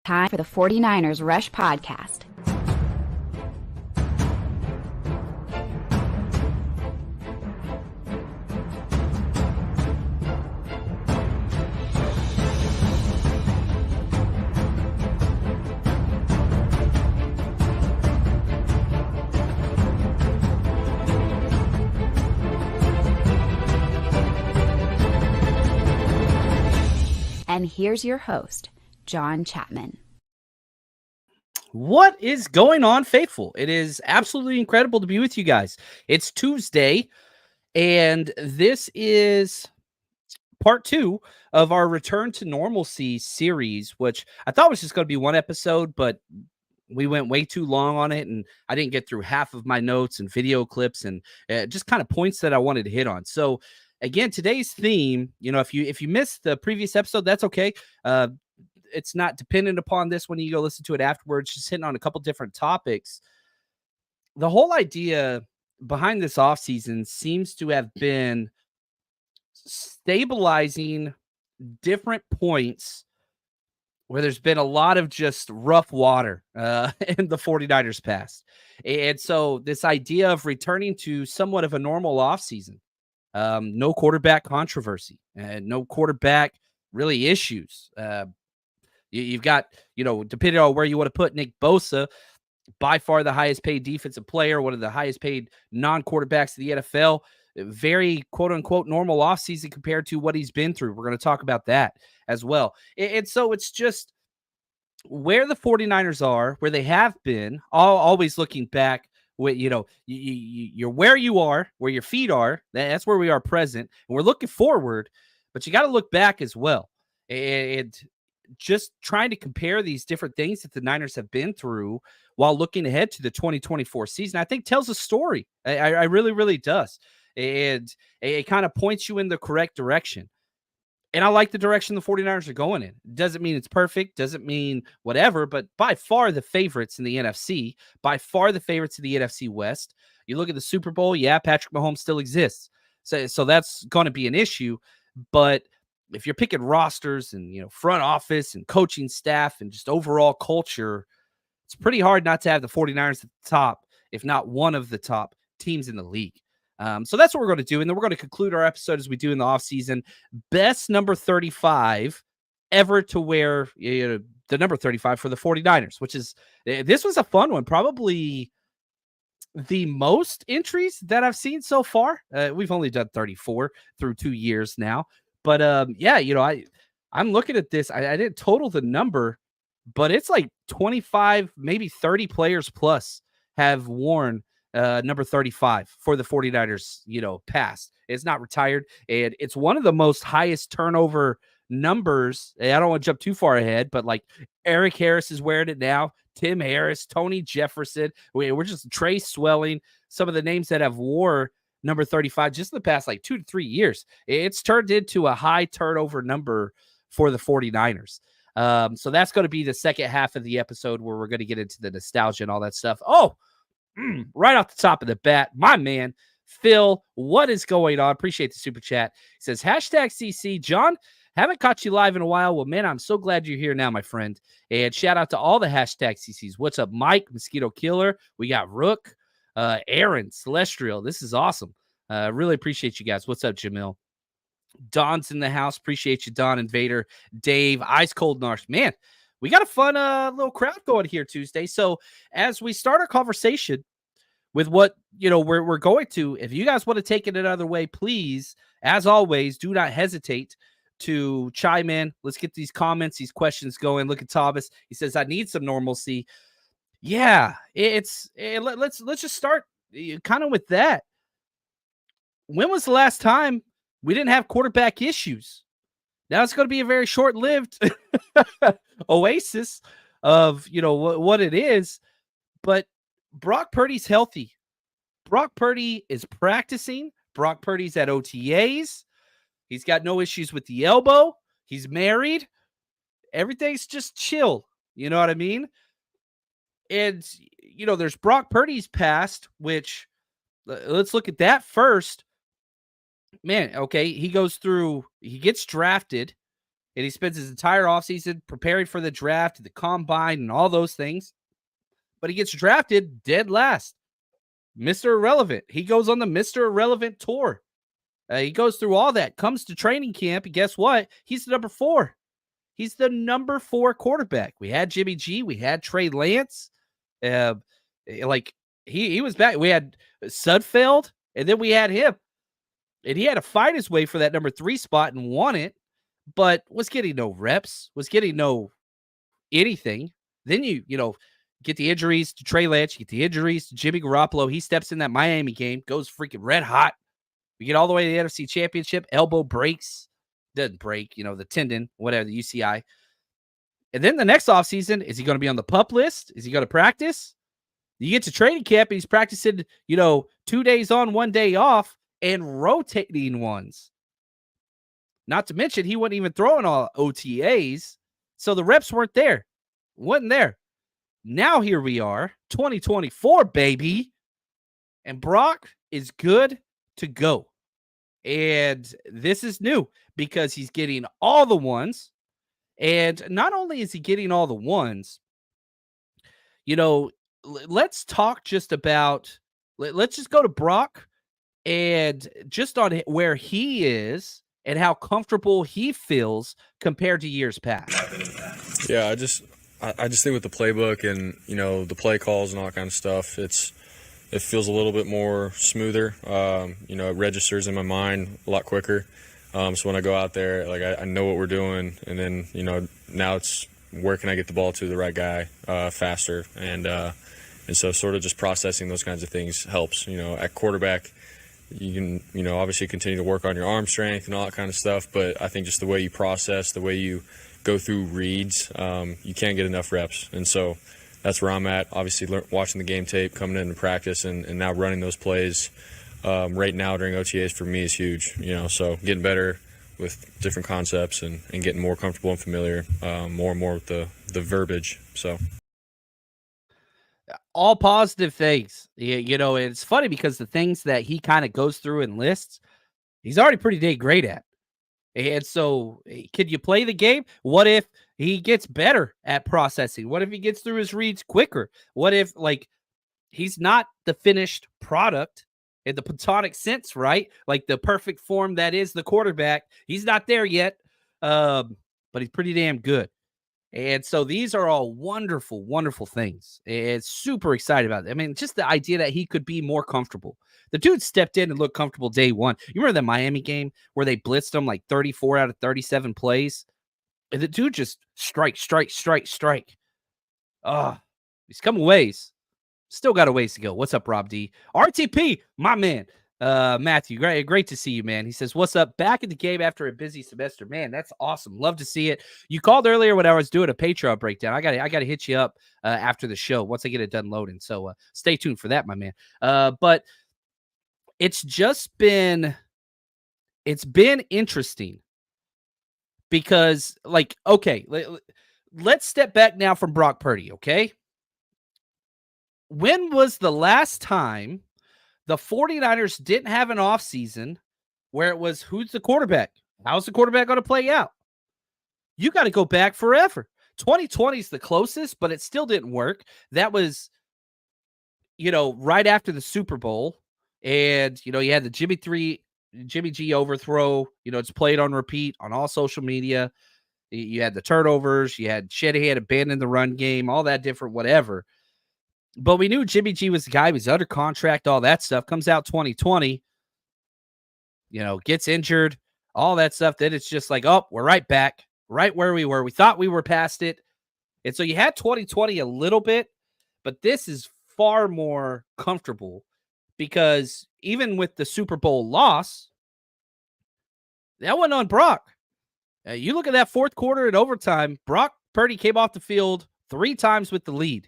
Time for the 49ers Rush Podcast. And here's your host, John Chapman. What is going on, faithful? It is absolutely incredible to be with you guys. It's Tuesday, and this is part 2 of our Return to Normalcy series, which I thought was just going to be one episode, but we went way too long on it, and I didn't get through half of my notes and video clips and just kind of points that I wanted to hit on. So again, today's theme, if you missed the previous episode, that's okay. It's not dependent upon this when you go listen to it afterwards, just hitting on a couple different topics. The whole idea behind this offseason seems to have been stabilizing different points where there's been a lot of just rough water in the 49ers past. And so this idea of returning to somewhat of a normal offseason, no quarterback controversy, no quarterback really issues. You've got, depending on where you want to put Nick Bosa, by far the highest paid defensive player, one of the highest paid non-quarterbacks in the NFL, very quote-unquote normal offseason compared to what he's been through. We're going to talk about that as well. And so it's just where the 49ers are, where they have been, always looking back. You're where you are, where your feet are. That's where we are present. And we're looking forward, but you got to look back as well. And just trying to compare these different things that the Niners have been through while looking ahead to the 2024 season, I think tells a story. I really, really does. And it kind of points you in the correct direction. And I like the direction the 49ers are going in. Doesn't mean it's perfect, doesn't mean whatever, but by far the favorites in the NFC, by far the favorites in the NFC West. You look at the Super Bowl, yeah, Patrick Mahomes still exists. So that's going to be an issue. But if you're picking rosters and, front office and coaching staff and just overall culture, it's pretty hard not to have the 49ers at the top, if not one of the top teams in the league. So that's what we're going to do. And then we're going to conclude our episode as we do in the offseason. Best number 35 ever to wear the number 35 for the 49ers, which is, this was a fun one. Probably the most entries that I've seen so far. We've only done 34 through 2 years now. But I'm looking at this. I didn't total the number, but it's like 25, maybe 30 players plus have worn number 35 for the 49ers, past. It's not retired. And it's one of the most highest turnover numbers. I don't want to jump too far ahead, but like Eric Harris is wearing it now. Tim Harris, Tony Jefferson. We're just Trace Swelling. Some of the names that have wore number 35 just in the past like 2 to 3 years. It's turned into a high turnover number for the 49ers. So that's going to be the second half of the episode where we're going to get into the nostalgia and all that stuff. Right off the top of the bat, my man, Phil, what is going on? Appreciate the super chat. He says, #CC. John, haven't caught you live in a while. Well, man, I'm so glad you're here now, my friend. And shout out to all the #CCs. What's up, Mike, Mosquito Killer? We got Rook. Aaron, Celestial, this is awesome. Really appreciate you guys. What's up, Jamil? Don's in the house. Appreciate you, Don and Vader. Dave, Ice Cold Narsh. Man, we got a fun little crowd going here Tuesday. So as we start our conversation with what, we're going to, if you guys want to take it another way, please, as always, do not hesitate to chime in. Let's get these comments, these questions going. Look at Thomas. He says, I need some normalcy. Yeah, let's just start kind of with that. When was the last time we didn't have quarterback issues? Now it's going to be a very short-lived oasis of, what it is. But Brock Purdy's healthy. Brock Purdy is practicing. Brock Purdy's at OTAs. He's got no issues with the elbow. He's married. Everything's just chill. You know what I mean? And, there's Brock Purdy's past, which let's look at that first. Man, okay, he gets drafted. and he spends his entire offseason preparing for the draft, the combine, and all those things. But he gets drafted dead last. Mr. Irrelevant. He goes on the Mr. Irrelevant tour. He goes through all that, comes to training camp, and guess what? He's the number 4. He's the number 4 quarterback. We had Jimmy G. We had Trey Lance. He was back. We had Sudfeld, and then we had him. And he had to fight his way for that number 3 spot and won it, but was getting no reps, was getting no anything. Then you get the injuries to Trey Lance, you get the injuries to Jimmy Garoppolo. He steps in that Miami game, goes freaking red hot. We get all the way to the NFC Championship, elbow breaks, doesn't break, the tendon, whatever, the UCI. And then the next offseason, is he going to be on the PUP list? Is he going to practice? You get to training camp, and he's practicing, 2 days on, 1 day off, and rotating ones. Not to mention, he wasn't even throwing all OTAs, so the reps weren't there. Wasn't there. Now here we are, 2024, baby, and Brock is good to go. And this is new because he's getting all the ones. And not only is he getting all the ones, let's talk just about, let's just go to Brock and just on where he is and how comfortable he feels compared to years past. Yeah, I just think with the playbook and, the play calls and all that kind of stuff, it feels a little bit more smoother. It registers in my mind a lot quicker. So when I go out there, I know what we're doing, and then, now it's where can I get the ball to the right guy faster. And so sort of just processing those kinds of things helps. At quarterback, you can, obviously continue to work on your arm strength and all that kind of stuff. But I think just the way you process, the way you go through reads, you can't get enough reps. And so that's where I'm at. Obviously, watching the game tape, coming into practice, and now running those plays right now during OTAs for me is huge. So getting better with different concepts and getting more comfortable and familiar more and more with the verbiage. So all positive things. It's funny because the things that he kind of goes through and lists, he's already pretty dang great at. And so, could you play the game? What if he gets better at processing? What if he gets through his reads quicker? What if, he's not the finished product in the platonic sense, right? Like the perfect form that is the quarterback. He's not there yet, but he's pretty damn good. And so these are all wonderful, wonderful things. It's super excited about it. I mean, just the idea that he could be more comfortable. The dude stepped in and looked comfortable day one. You remember the Miami game where they blitzed him 34 out of 37 plays? And the dude just strike. He's come a ways. Still got a ways to go. What's up, Rob D? RTP, my man. Matthew, great to see you, man. He says, what's up? Back in the game after a busy semester. Man, that's awesome. Love to see it. You called earlier when I was doing a Patreon breakdown. I got to hit you up after the show once I get it done loading. So stay tuned for that, my man. But it's been interesting because okay, let's step back now from Brock Purdy. Okay. When was the last time the 49ers didn't have an offseason where it was, who's the quarterback? How's the quarterback going to play out? You got to go back forever. 2020 is the closest, but it still didn't work. That was, right after the Super Bowl. And, you had the Jimmy G overthrow. It's played on repeat on all social media. You had the turnovers. You had Shanahan abandoned the run game, all that different whatever. But we knew Jimmy G was the guy. He was under contract, all that stuff. Comes out 2020, gets injured, all that stuff. Then it's just we're right back, right where we were. We thought we were past it. And so you had 2020 a little bit, but this is far more comfortable because even with the Super Bowl loss, that wasn't on Brock. You look at that fourth quarter and overtime, Brock Purdy came off the field 3 times with the lead.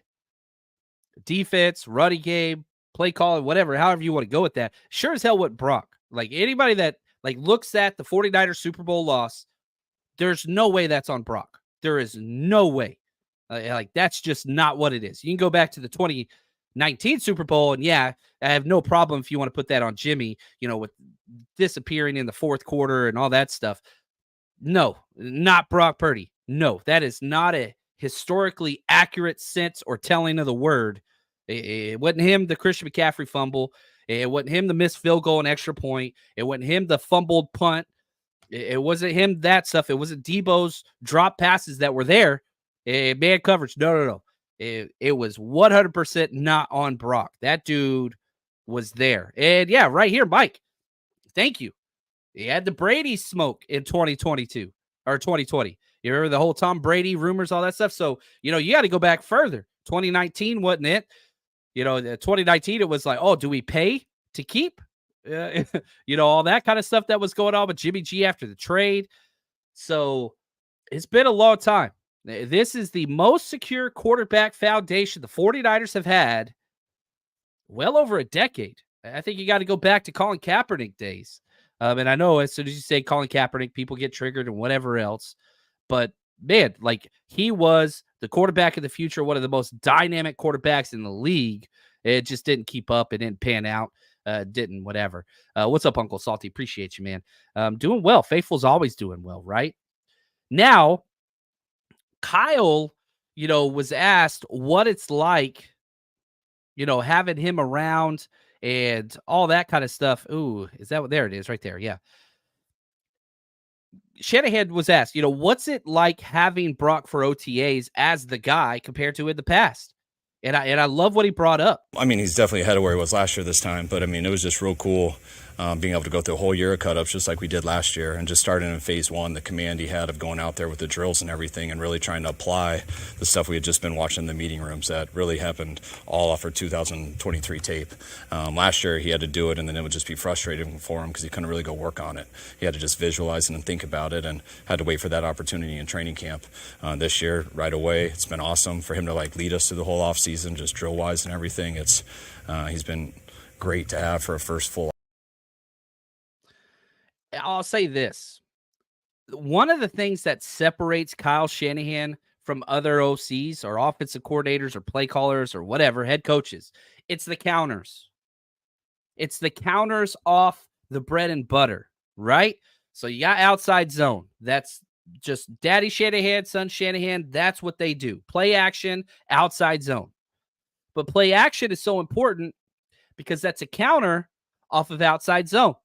Defense, running game, play calling, whatever, however you want to go with that. Sure as hell with Brock. Anybody that looks at the 49ers Super Bowl loss, there's no way that's on Brock. There is no way. That's just not what it is. You can go back to the 2019 Super Bowl, and yeah, I have no problem if you want to put that on Jimmy, with disappearing in the fourth quarter and all that stuff. No, not Brock Purdy. No, that is not a historically accurate sense or telling of the word. It wasn't him, the Christian McCaffrey fumble. It wasn't him, the missed field goal and extra point. It wasn't him, the fumbled punt. It wasn't him, that stuff. It wasn't Debo's drop passes that were there. Man coverage. No. It was 100% not on Brock. That dude was there. And yeah, right here, Mike. Thank you. He had the Brady smoke in 2022 or 2020. You remember the whole Tom Brady rumors, all that stuff. So, you got to go back further. 2019 wasn't it? 2019, it was like, oh, do we pay to keep? All that kind of stuff that was going on with Jimmy G after the trade. So it's been a long time. This is the most secure quarterback foundation the 49ers have had well over a decade. I think you got to go back to Colin Kaepernick days. And I know as soon as you say Colin Kaepernick, people get triggered and whatever else. But man, like he was the quarterback of the future, one of the most dynamic quarterbacks in the league. It just didn't keep up. It didn't pan out. Didn't, whatever. What's up, Uncle Salty? Appreciate you, man. Doing well. Faithful's always doing well, right? Now, Kyle, was asked what it's like, having him around and all that kind of stuff. Ooh, is that what? There it is right there. Yeah. Shanahan was asked, what's it like having Brock for OTAs as the guy compared to in the past? And I love what he brought up. I mean, he's definitely ahead of where he was last year this time, but I mean, it was just real cool being able to go through a whole year of cut-ups just like we did last year, and just starting in phase one, the command he had of going out there with the drills and everything and really trying to apply the stuff we had just been watching in the meeting rooms that really happened all off our 2023 tape. Last year, he had to do it, and then it would just be frustrating for him because he couldn't really go work on it. He had to just visualize it and think about it and had to wait for that opportunity in training camp. This year, right away, it's been awesome for him to lead us through the whole offseason, just drill-wise and everything. He's been great to have for a first full. I'll say this. One of the things that separates Kyle Shanahan from other OCs or offensive coordinators or play callers or whatever, head coaches, it's the counters. It's the counters off the bread and butter, right? So you got outside zone. That's just Daddy Shanahan, son Shanahan. That's what they do. Play action, outside zone. But play action is so important because that's a counter off of outside zone.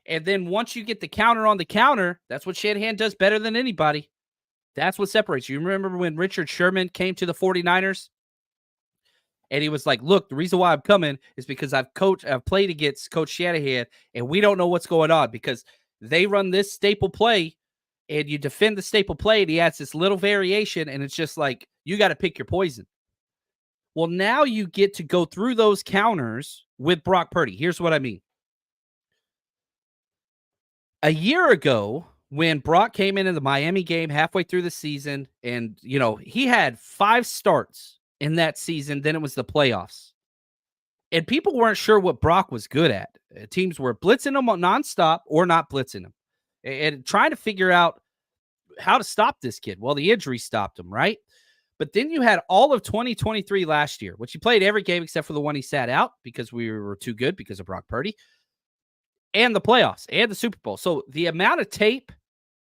And then once you get the counter on the counter, that's what Shanahan does better than anybody. That's what separates you. Remember when Richard Sherman came to the 49ers? And he was like, look, the reason why I'm coming is because I've played against Coach Shanahan, and we don't know what's going on because they run this staple play, and you defend the staple play, and he adds this little variation, and it's just like, you got to pick your poison. Well, now you get to go through those counters with Brock Purdy. Here's what I mean. A year ago, when Brock came into the Miami game halfway through the season, and, he had 5 starts in that season, then it was the playoffs. And people weren't sure what Brock was good at. Teams were blitzing him nonstop or not blitzing him and trying to figure out how to stop this kid. Well, the injury stopped him, right? But then you had all of 2023 last year, which he played every game except for the one he sat out because we were too good because of Brock Purdy, and the playoffs and the Super Bowl. So the amount of tape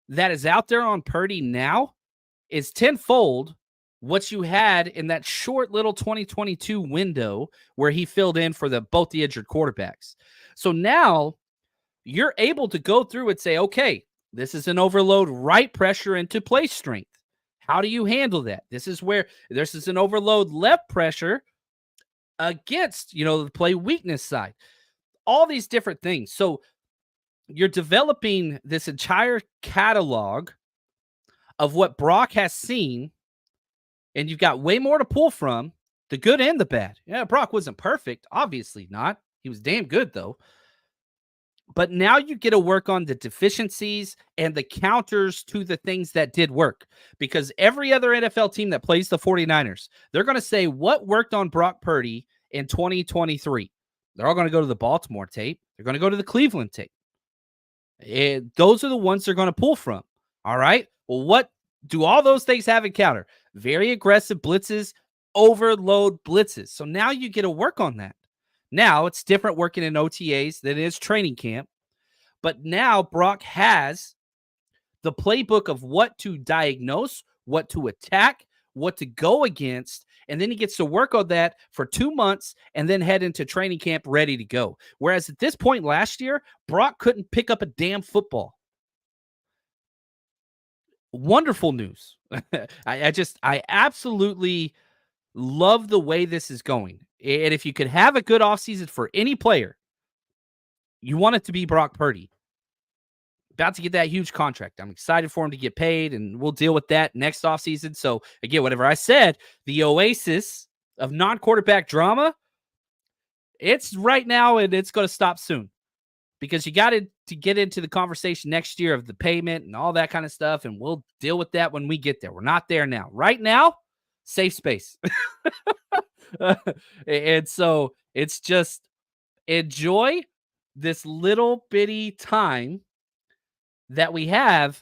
that is out there on Purdy now is tenfold what you had in that short little 2022 window where he filled in for both the injured quarterbacks. So now you're able to go through and say, okay, this is an overload right pressure into play strength. How do you handle that? This is an overload left pressure against, the play weakness side. All these different things. So you're developing this entire catalog of what Brock has seen, and you've got way more to pull from, the good and the bad. Yeah, Brock wasn't perfect. Obviously not. He was damn good, though. But now you get to work on the deficiencies and the counters to the things that did work. Because every other NFL team that plays the 49ers, they're going to say what worked on Brock Purdy in 2023. They're all going to go to the Baltimore tape. They're going to go to the Cleveland tape. Those are the ones they're going to pull from. All right. Well, what do all those things have in counter? Very aggressive blitzes, overload blitzes. So now you get to work on that. Now it's different working in OTAs than it is training camp. But now Brock has the playbook of what to diagnose, what to attack, what to go against, and then he gets to work on that for 2 months and then head into training camp ready to go. Whereas at this point last year, Brock couldn't pick up a damn football. Wonderful news. I absolutely love the way this is going. And if you could have a good offseason for any player, you want it to be Brock Purdy. About to get that huge contract. I'm excited for him to get paid, and we'll deal with that next offseason. So, again, whatever I said, the oasis of non-quarterback drama, it's right now, and it's going to stop soon. Because you got to get into the conversation next year of the payment and all that kind of stuff, and we'll deal with that when we get there. We're not there now. Right now, safe space. And so it's just enjoy this little bitty time that we have,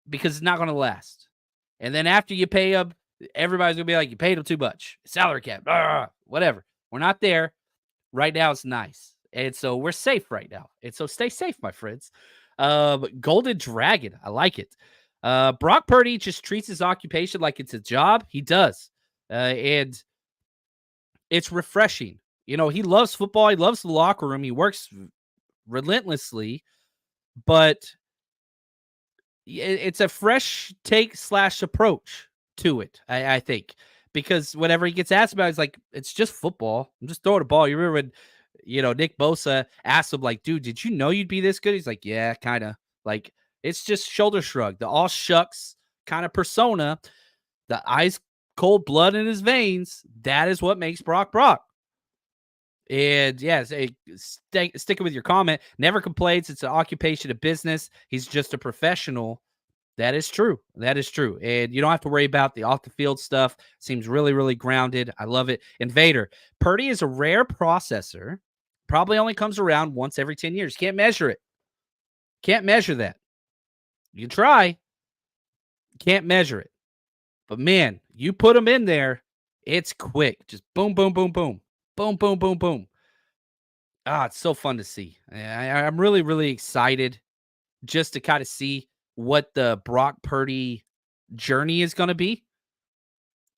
because it's not going to last. And then after you pay them, everybody's going to be like, you paid them too much. Salary cap, whatever. We're not there. Right now, it's nice. And so we're safe right now. And so stay safe, my friends. Golden Dragon. I like it. Brock Purdy just treats his occupation like it's a job. He does. And it's refreshing. You know, he loves football. He loves the locker room. He works relentlessly. But it's a fresh take / approach to it, I think. Because whenever he gets asked about it, it's like, it's just football. I'm just throwing a ball. You remember when, Nick Bosa asked him, like, dude, did you know you'd be this good? He's like, yeah, kind of. Like, it's just shoulder shrug. The all shucks kind of persona, the ice cold blood in his veins. That is what makes Brock Brock. And yes, sticking with your comment, never complains. It's an occupation, a business. He's just a professional. That is true. That is true. And you don't have to worry about the off the field stuff. Seems really, really grounded. I love it. Invader, Purdy is a rare processor. Probably only comes around once every 10 years. Can't measure it. Can't measure that. You can try. Can't measure it. But man, you put him in there, it's quick. Just boom, boom, boom, boom. Boom, boom, boom, boom. It's so fun to see. I'm really, really excited just to kind of see what the Brock Purdy journey is going to be.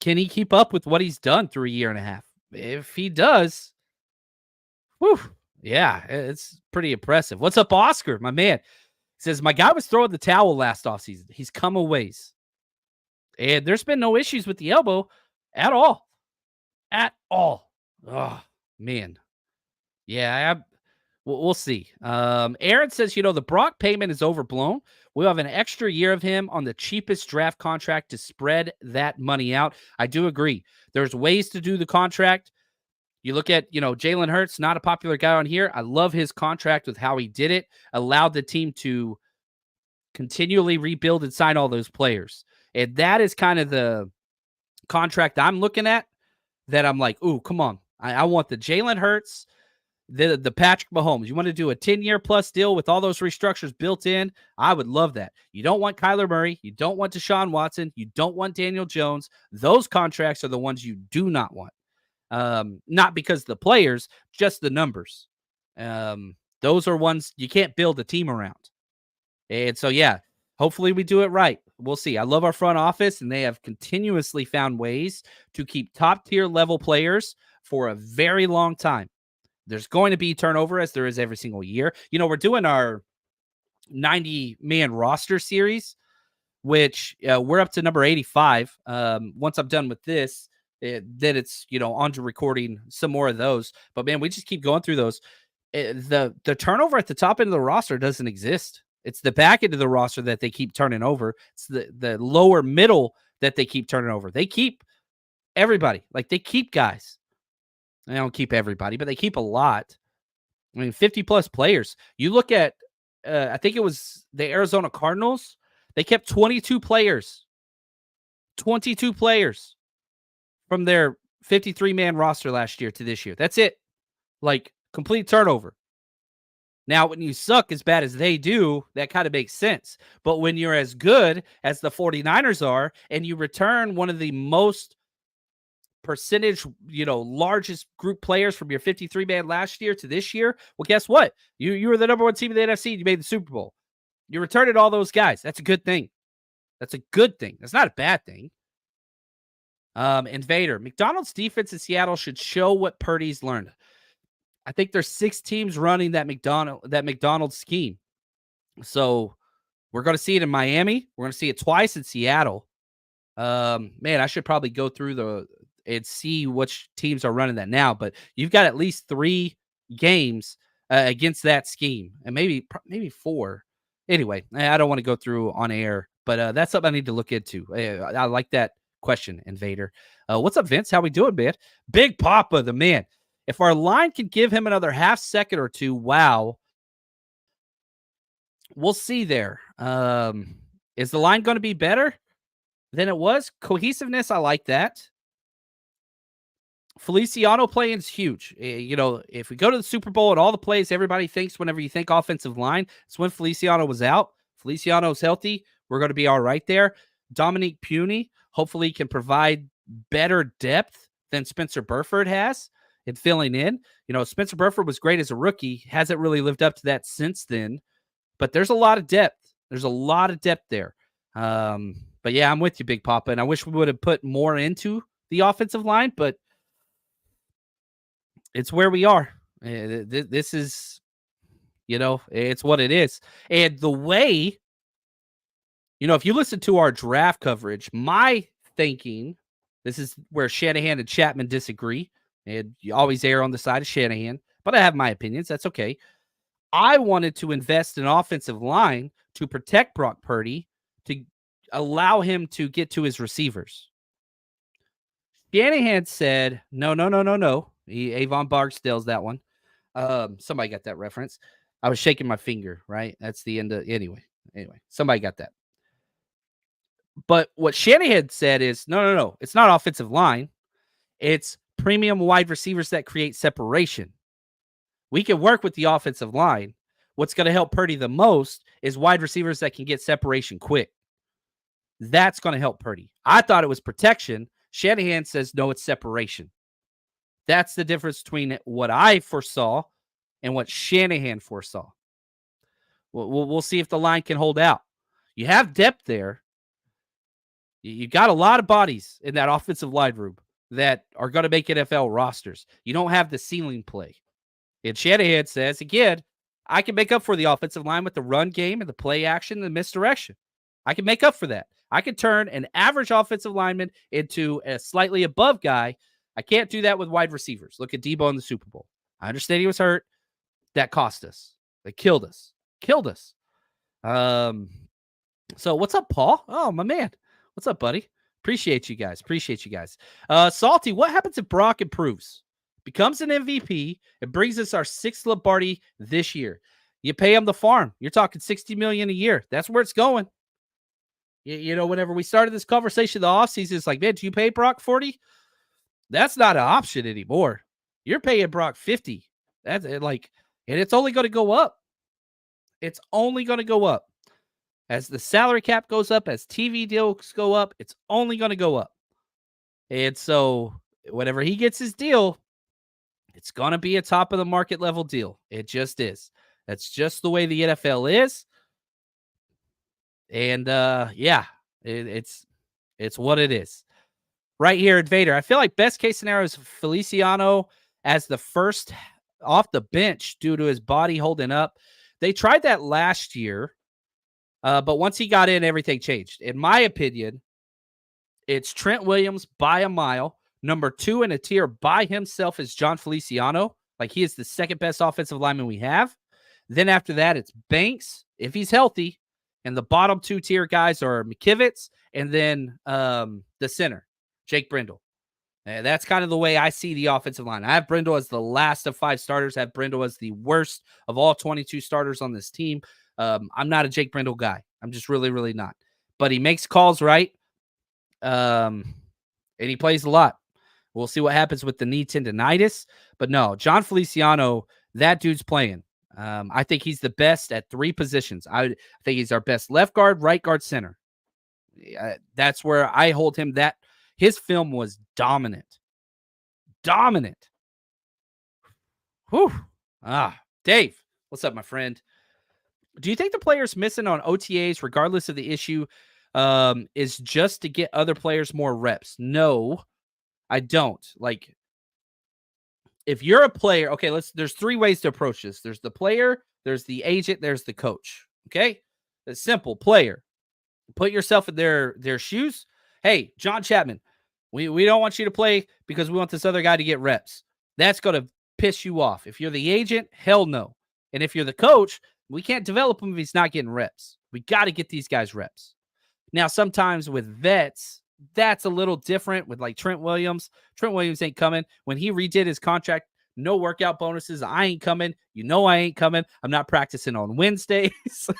Can he keep up with what he's done through a year and a half? If he does, yeah, it's pretty impressive. What's up, Oscar? My man says, my guy was throwing the towel last offseason. He's come a ways. And there's been no issues with the elbow at all. At all. Oh, man. Yeah, we'll see. Aaron says, the Brock payment is overblown. We'll have an extra year of him on the cheapest draft contract to spread that money out. I do agree. There's ways to do the contract. You look at, Jalen Hurts, not a popular guy on here. I love his contract with how he did it. Allowed the team to continually rebuild and sign all those players. And that is kind of the contract I'm looking at that I'm like, ooh, come on. I want the Jalen Hurts, the Patrick Mahomes. You want to do a 10-year plus deal with all those restructures built in? I would love that. You don't want Kyler Murray. You don't want Deshaun Watson. You don't want Daniel Jones. Those contracts are the ones you do not want. Not because the players, just the numbers. Those are ones you can't build a team around. And so, yeah, hopefully we do it right. We'll see. I love our front office, and they have continuously found ways to keep top-tier level players for a very long time. There's going to be turnover, as there is every single year. We're doing our 90-man roster series, which we're up to number 85. Once I'm done with this, then it's, on to recording some more of those. But, man, we just keep going through those. The turnover at the top end of the roster doesn't exist. It's the back end of the roster that they keep turning over. It's the lower middle that they keep turning over. They keep everybody. Like, they keep guys. They don't keep everybody, but they keep a lot. 50-plus players. You look at, I think it was the Arizona Cardinals. They kept 22 players. 22 players from their 53-man roster last year to this year. That's it. Like, complete turnover. Now, when you suck as bad as they do, that kind of makes sense. But when you're as good as the 49ers are, and you return one of the most percentage, largest group players from your 53-man last year to this year, well, guess what? You were the number one team in the NFC, and you made the Super Bowl. You returned all those guys. That's a good thing. That's a good thing. That's not a bad thing. Invader. McDonald's defense in Seattle should show what Purdy's learned. I think there's 6 teams running that McDonald's scheme. So we're going to see it in Miami. We're going to see it twice in Seattle. Man, I should probably go through and see which teams are running that now. But you've got at least 3 games against that scheme, and maybe 4. Anyway, I don't want to go through on air, but that's something I need to look into. I like that question, Invader. What's up, Vince? How we doing, man? Big Papa, the man. If our line can give him another half second or two, wow. We'll see there. Is the line going to be better than it was? Cohesiveness, I like that. Feliciano playing is huge. If we go to the Super Bowl and all the plays everybody thinks whenever you think offensive line, it's when Feliciano was out. Feliciano's healthy. We're going to be all right there. Dominique Puny, hopefully can provide better depth than Spencer Burford has in filling in. Spencer Burford was great as a rookie. Hasn't really lived up to that since then. But there's a lot of depth. There's a lot of depth there. But yeah, I'm with you, Big Papa. And I wish we would have put more into the offensive line, but it's where we are. This is, it's what it is. And the way, if you listen to our draft coverage, my thinking, this is where Shanahan and Chapman disagree. And you always err on the side of Shanahan, but I have my opinions. That's okay. I wanted to invest in offensive line to protect Brock Purdy, to allow him to get to his receivers. Shanahan said, no. Avon Barksdale's that one. Somebody got that reference. I was shaking my finger, right? That's the end of anyway. Somebody got that. But what Shanahan said is, no. It's not offensive line. It's premium wide receivers that create separation. We can work with the offensive line. What's going to help Purdy the most is wide receivers that can get separation quick. That's going to help Purdy. I thought it was protection. Shanahan says, no, it's separation. That's the difference between what I foresaw and what Shanahan foresaw. We'll see if the line can hold out. You have depth there. You got a lot of bodies in that offensive line room that are going to make NFL rosters. You don't have the ceiling play. And Shanahan says, again, I can make up for the offensive line with the run game and the play action and the misdirection. I can make up for that. I can turn an average offensive lineman into a slightly above guy. I can't do that with wide receivers. Look at Debo in the Super Bowl. I understand he was hurt. That cost us. They killed us. So what's up, Paul? Oh, my man. What's up, buddy? Appreciate you guys. Salty, what happens if Brock improves? Becomes an MVP, and brings us our 6th Lombardi this year. You pay him the farm. You're talking $60 million a year. That's where it's going. Whenever we started this conversation in the offseason, it's like, man, do you pay Brock 40? That's not an option anymore. You're paying Brock 50. That's and it's only going to go up. It's only going to go up. As the salary cap goes up, as TV deals go up, it's only going to go up. And so whenever he gets his deal, it's going to be a top of the market level deal. It just is. That's just the way the NFL is. And it's what it is. Right here, Invader. I feel like best case scenario is Feliciano as the first off the bench due to his body holding up. They tried that last year, but once he got in, everything changed. In my opinion, it's Trent Williams by a mile. Number 2 in a tier by himself is John Feliciano. Like, he is the second best offensive lineman we have. Then after that, it's Banks, if he's healthy. And the bottom 2 tier guys are McKivitz and then the center, Jake Brindle. And that's kind of the way I see the offensive line. I have Brindle as the last of 5 starters. I have Brindle as the worst of all 22 starters on this team. I'm not a Jake Brindle guy. I'm just really, really not. But he makes calls right. And he plays a lot. We'll see what happens with the knee tendonitis. But no, John Feliciano, that dude's playing. I think he's the best at 3 positions. I think he's our best left guard, right guard, center. That's where I hold him. That his film was dominant. Whew. Dave, what's up, my friend? Do you think the players missing on OTAs, regardless of the issue, is just to get other players more reps? No, I don't. Like, if you're a player, okay, there's 3 ways to approach this. There's the player, there's the agent, there's the coach. Okay? It's simple. Player. Put yourself in their shoes. Hey, John Chapman, we don't want you to play because we want this other guy to get reps. That's going to piss you off. If you're the agent, hell no. And if you're the coach, we can't develop him if he's not getting reps. We got to get these guys reps. Now, sometimes with vets, that's a little different with like Trent Williams. Trent Williams ain't coming. When he redid his contract, no workout bonuses. I ain't coming. You know I ain't coming. I'm not practicing on Wednesdays.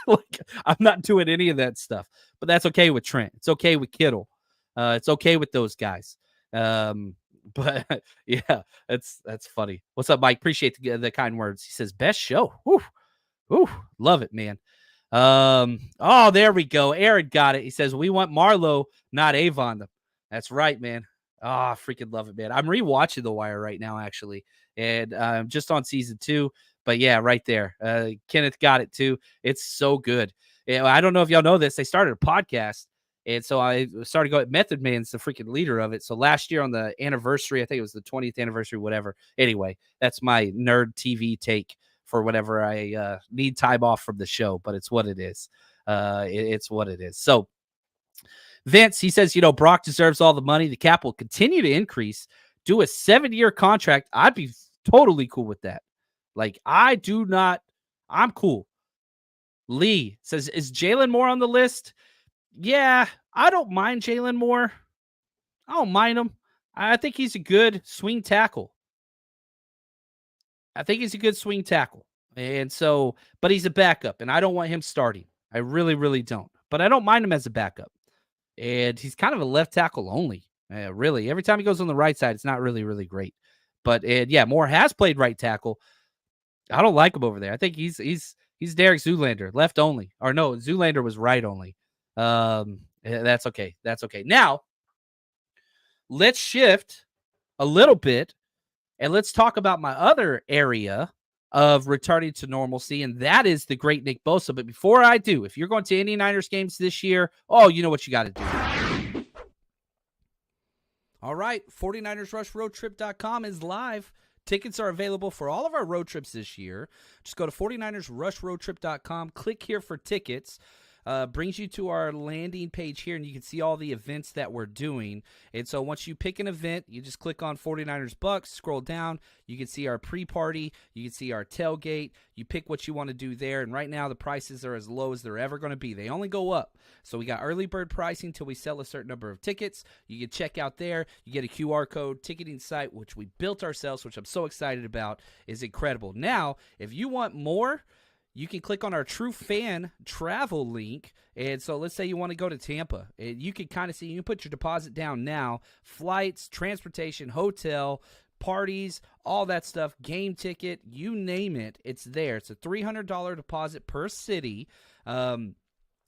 Like, I'm not doing any of that stuff. But that's okay with Trent. It's okay with Kittle. It's okay with those guys. But yeah, that's funny. What's up, Mike? Appreciate the kind words. He says, best show. Woo, love it, man. Oh, there we go. Aaron got it. He says, we want Marlowe, not Avon. That's right, man. Oh, I freaking love it, man. I'm rewatching The Wire right now, actually. And I'm just on season 2. But yeah, right there. Kenneth got it too. It's so good. I don't know if y'all know this. They started a podcast. And so I started going. Method Man's the freaking leader of it. So last year on the anniversary, I think it was the 20th anniversary, whatever. Anyway, that's my nerd TV take for whenever I need time off from the show. But it's what it is. It's what it is. So Vince, he says, Brock deserves all the money. The cap will continue to increase. Do a 7-year contract. I'd be totally cool with that. Like, I'm cool. Lee says, is Jalen Moore on the list? Yeah, I don't mind Jalen Moore. I don't mind him. I think he's a good swing tackle. And so, but he's a backup, and I don't want him starting. I really, really don't. But I don't mind him as a backup. And he's kind of a left tackle only. Really. Every time he goes on the right side, it's not really, really great. But yeah, Moore has played right tackle. I don't like him over there. I think he's Derek Zoolander, left only. Or no, Zoolander was right only. That's okay. That's okay. Now, let's shift a little bit and let's talk about my other area of returning to normalcy, and that is the great Nick Bosa. But before I do, if you're going to any Niners games this year, you know what you got to do. All right, 49ersRushRoadTrip.com is live. Tickets are available for all of our road trips this year. Just go to 49ersRushRoadTrip.com, click here for tickets. Brings you to our landing page here, and you can see all the events that we're doing. And so once you pick an event, you just click on 49ers Bucks, scroll down. You can see our pre-party. You can see our tailgate. You pick what you want to do there. And right now, the prices are as low as they're ever going to be. They only go up. So we got early bird pricing until we sell a certain number of tickets. You can check out there. You get a QR code ticketing site, which we built ourselves, which I'm so excited about. Is incredible. Now, if you want more, you can click on our True Fan travel link. And so let's say you want to go to Tampa. And you can kind of see, you can put your deposit down now. Flights, transportation, hotel, parties, all that stuff, game ticket, you name it, it's there. It's a $300 deposit per city.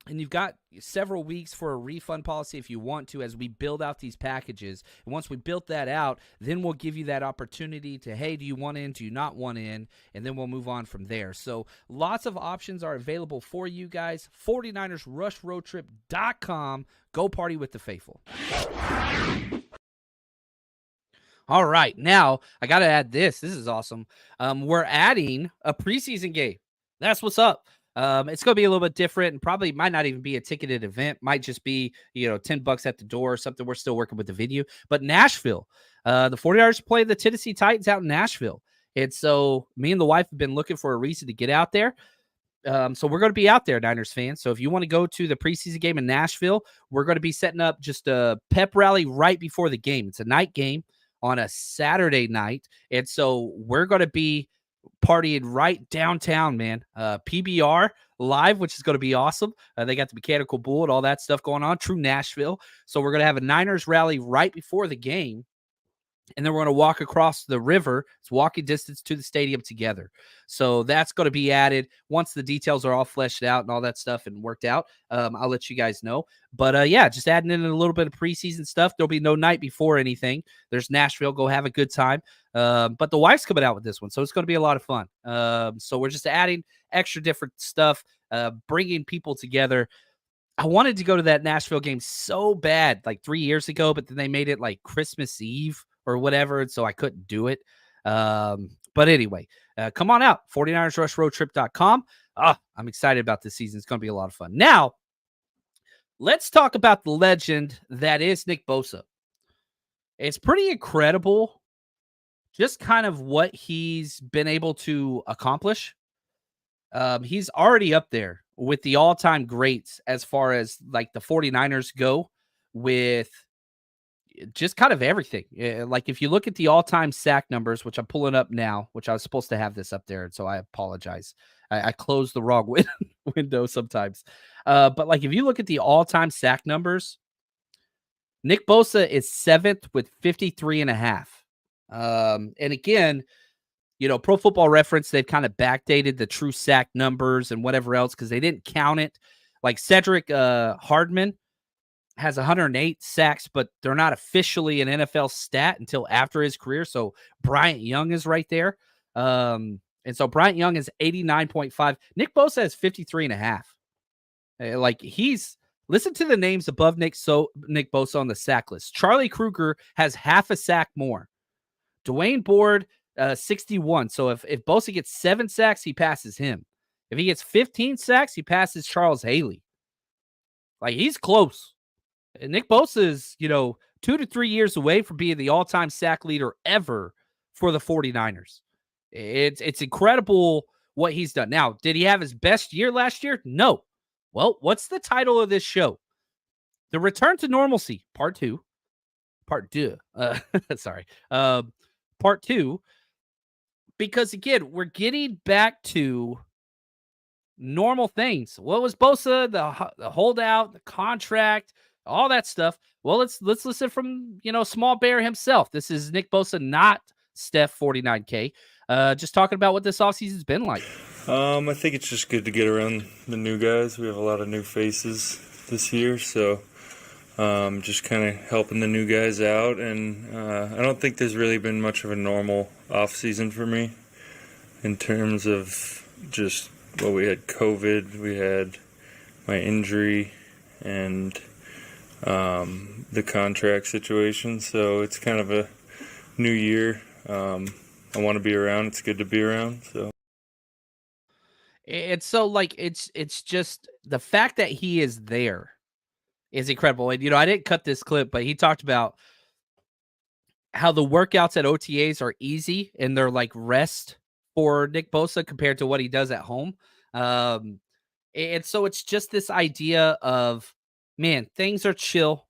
And you've got several weeks for a refund policy if you want to as we build out these packages. And once we built that out, then we'll give you that opportunity to, hey, do you want in? Do you not want in? And then we'll move on from there. So lots of options are available for you guys. 49ersRushRoadTrip.com. Go party with the faithful. All right. Now, I got to add this. This is awesome. We're adding a preseason game. That's what's up. It's going to be a little bit different and probably might not even be a ticketed event. Might just be, $10 at the door or something. We're still working with the venue. But Nashville, the 49ers play the Tennessee Titans out in Nashville. And so me and the wife have been looking for a reason to get out there. So we're going to be out there, Niners fans. So if you want to go to the preseason game in Nashville, we're going to be setting up just a pep rally right before the game. It's a night game on a Saturday night. And so we're going to be partying right downtown, man. PBR live, which is going to be awesome. They got the mechanical bull and all that stuff going on. True Nashville. So we're going to have a Niners rally right before the game. and then we're going to walk across the river. It's walking distance to the stadium together. So that's going to be added once the details are all fleshed out and all that stuff and worked out. I'll let you guys know. But yeah, just adding in a little bit of preseason stuff. There'll be no night before anything. There's Nashville. Go have a good time. But the wife's coming out with this one, so it's going to be a lot of fun. So we're just adding extra different stuff, bringing people together. I wanted to go to that Nashville game so bad, like 3 years ago, but then they made it like Christmas Eve or whatever, and so I couldn't do it. But anyway, come on out, 49ersrushroadtrip.com. I'm excited about this season. It's going to be a lot of fun. Now, let's talk about the legend that is Nick Bosa. It's pretty incredible just kind of what he's been able to accomplish. He's already up there with the all-time greats as far as like the 49ers go with just kind of everything. Like if you look at the all-time sack numbers, which I'm pulling up now, which I was supposed to have this up there, and so I apologize. I closed the wrong window sometimes. But like if you look at the all-time sack numbers, Nick Bosa is 7th with 53.5. And again, you know, Pro Football Reference, they've kind of backdated the true sack numbers and whatever else because they didn't count it. Like Cedric Hardman has 108 sacks, but they're not officially an NFL stat until after his career. So Bryant Young is right there. And so Bryant Young is 89.5. Nick Bosa has 53.5. Like listen to the names above Nick Bosa on the sack list. Charlie Kruger has half a sack more. Dwayne Board, 61. So if Bosa gets 7 sacks, he passes him. If he gets 15 sacks, he passes Charles Haley. Like he's close. And Nick Bosa is, 2 to 3 years away from being the all-time sack leader ever for the 49ers. It's incredible what he's done. Now, did he have his best year last year? No. Well, what's the title of this show? The Return to Normalcy, Part 2. Sorry. Part 2. Because, again, we're getting back to normal things. What was Bosa, the holdout, the contract, all that stuff? Well, let's listen from, Small Bear himself. This is Nick Bosa, not Steph 49K. Just talking about what this offseason's been like. I think it's just good to get around the new guys. We have a lot of new faces this year, so just kind of helping the new guys out. And I don't think there's really been much of a normal offseason for me in terms of just, we had COVID, we had my injury, and the contract situation. So it's kind of a new year. I want to be around. It's good to be around. So. It's so like it's just the fact that he is there is incredible. And I didn't cut this clip, but he talked about how the workouts at OTAs are easy and they're like rest for Nick Bosa compared to what he does at home. And so it's just this idea of, man, things are chill,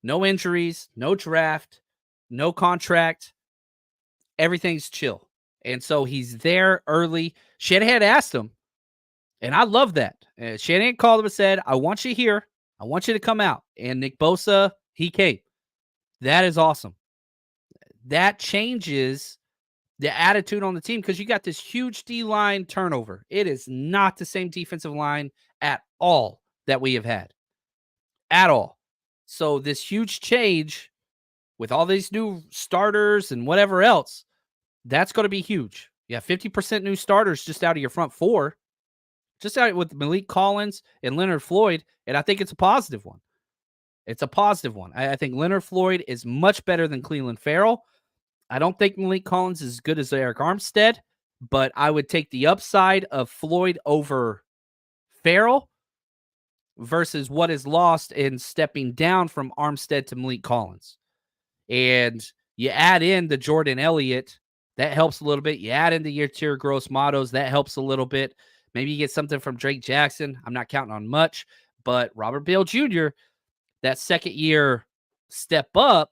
no injuries, no draft, no contract, everything's chill. And so he's there early. Shanahan asked him, and I love that. Shanahan called him and said, I want you here. I want you to come out. And Nick Bosa, he came. That is awesome. That changes the attitude on the team because you got this huge D-line turnover. It is not the same defensive line at all that we have had. At all. So this huge change with all these new starters and whatever else, that's going to be huge. Yeah, 50% new starters just out of your front four, just out with Malik Collins and Leonard Floyd, and I think it's a positive one. It's a positive one. I think Leonard Floyd is much better than Cleveland Farrell. I don't think Malik Collins is as good as Eric Armstead, but I would take the upside of Floyd over Farrell versus what is lost in stepping down from Armstead to Malik Collins. And you add in the Jordan Elliott, that helps a little bit. You add in the Yetur Gross-Matos, that helps a little bit. Maybe you get something from Drake Jackson. I'm not counting on much, but Robert Bale Jr., that second year step up,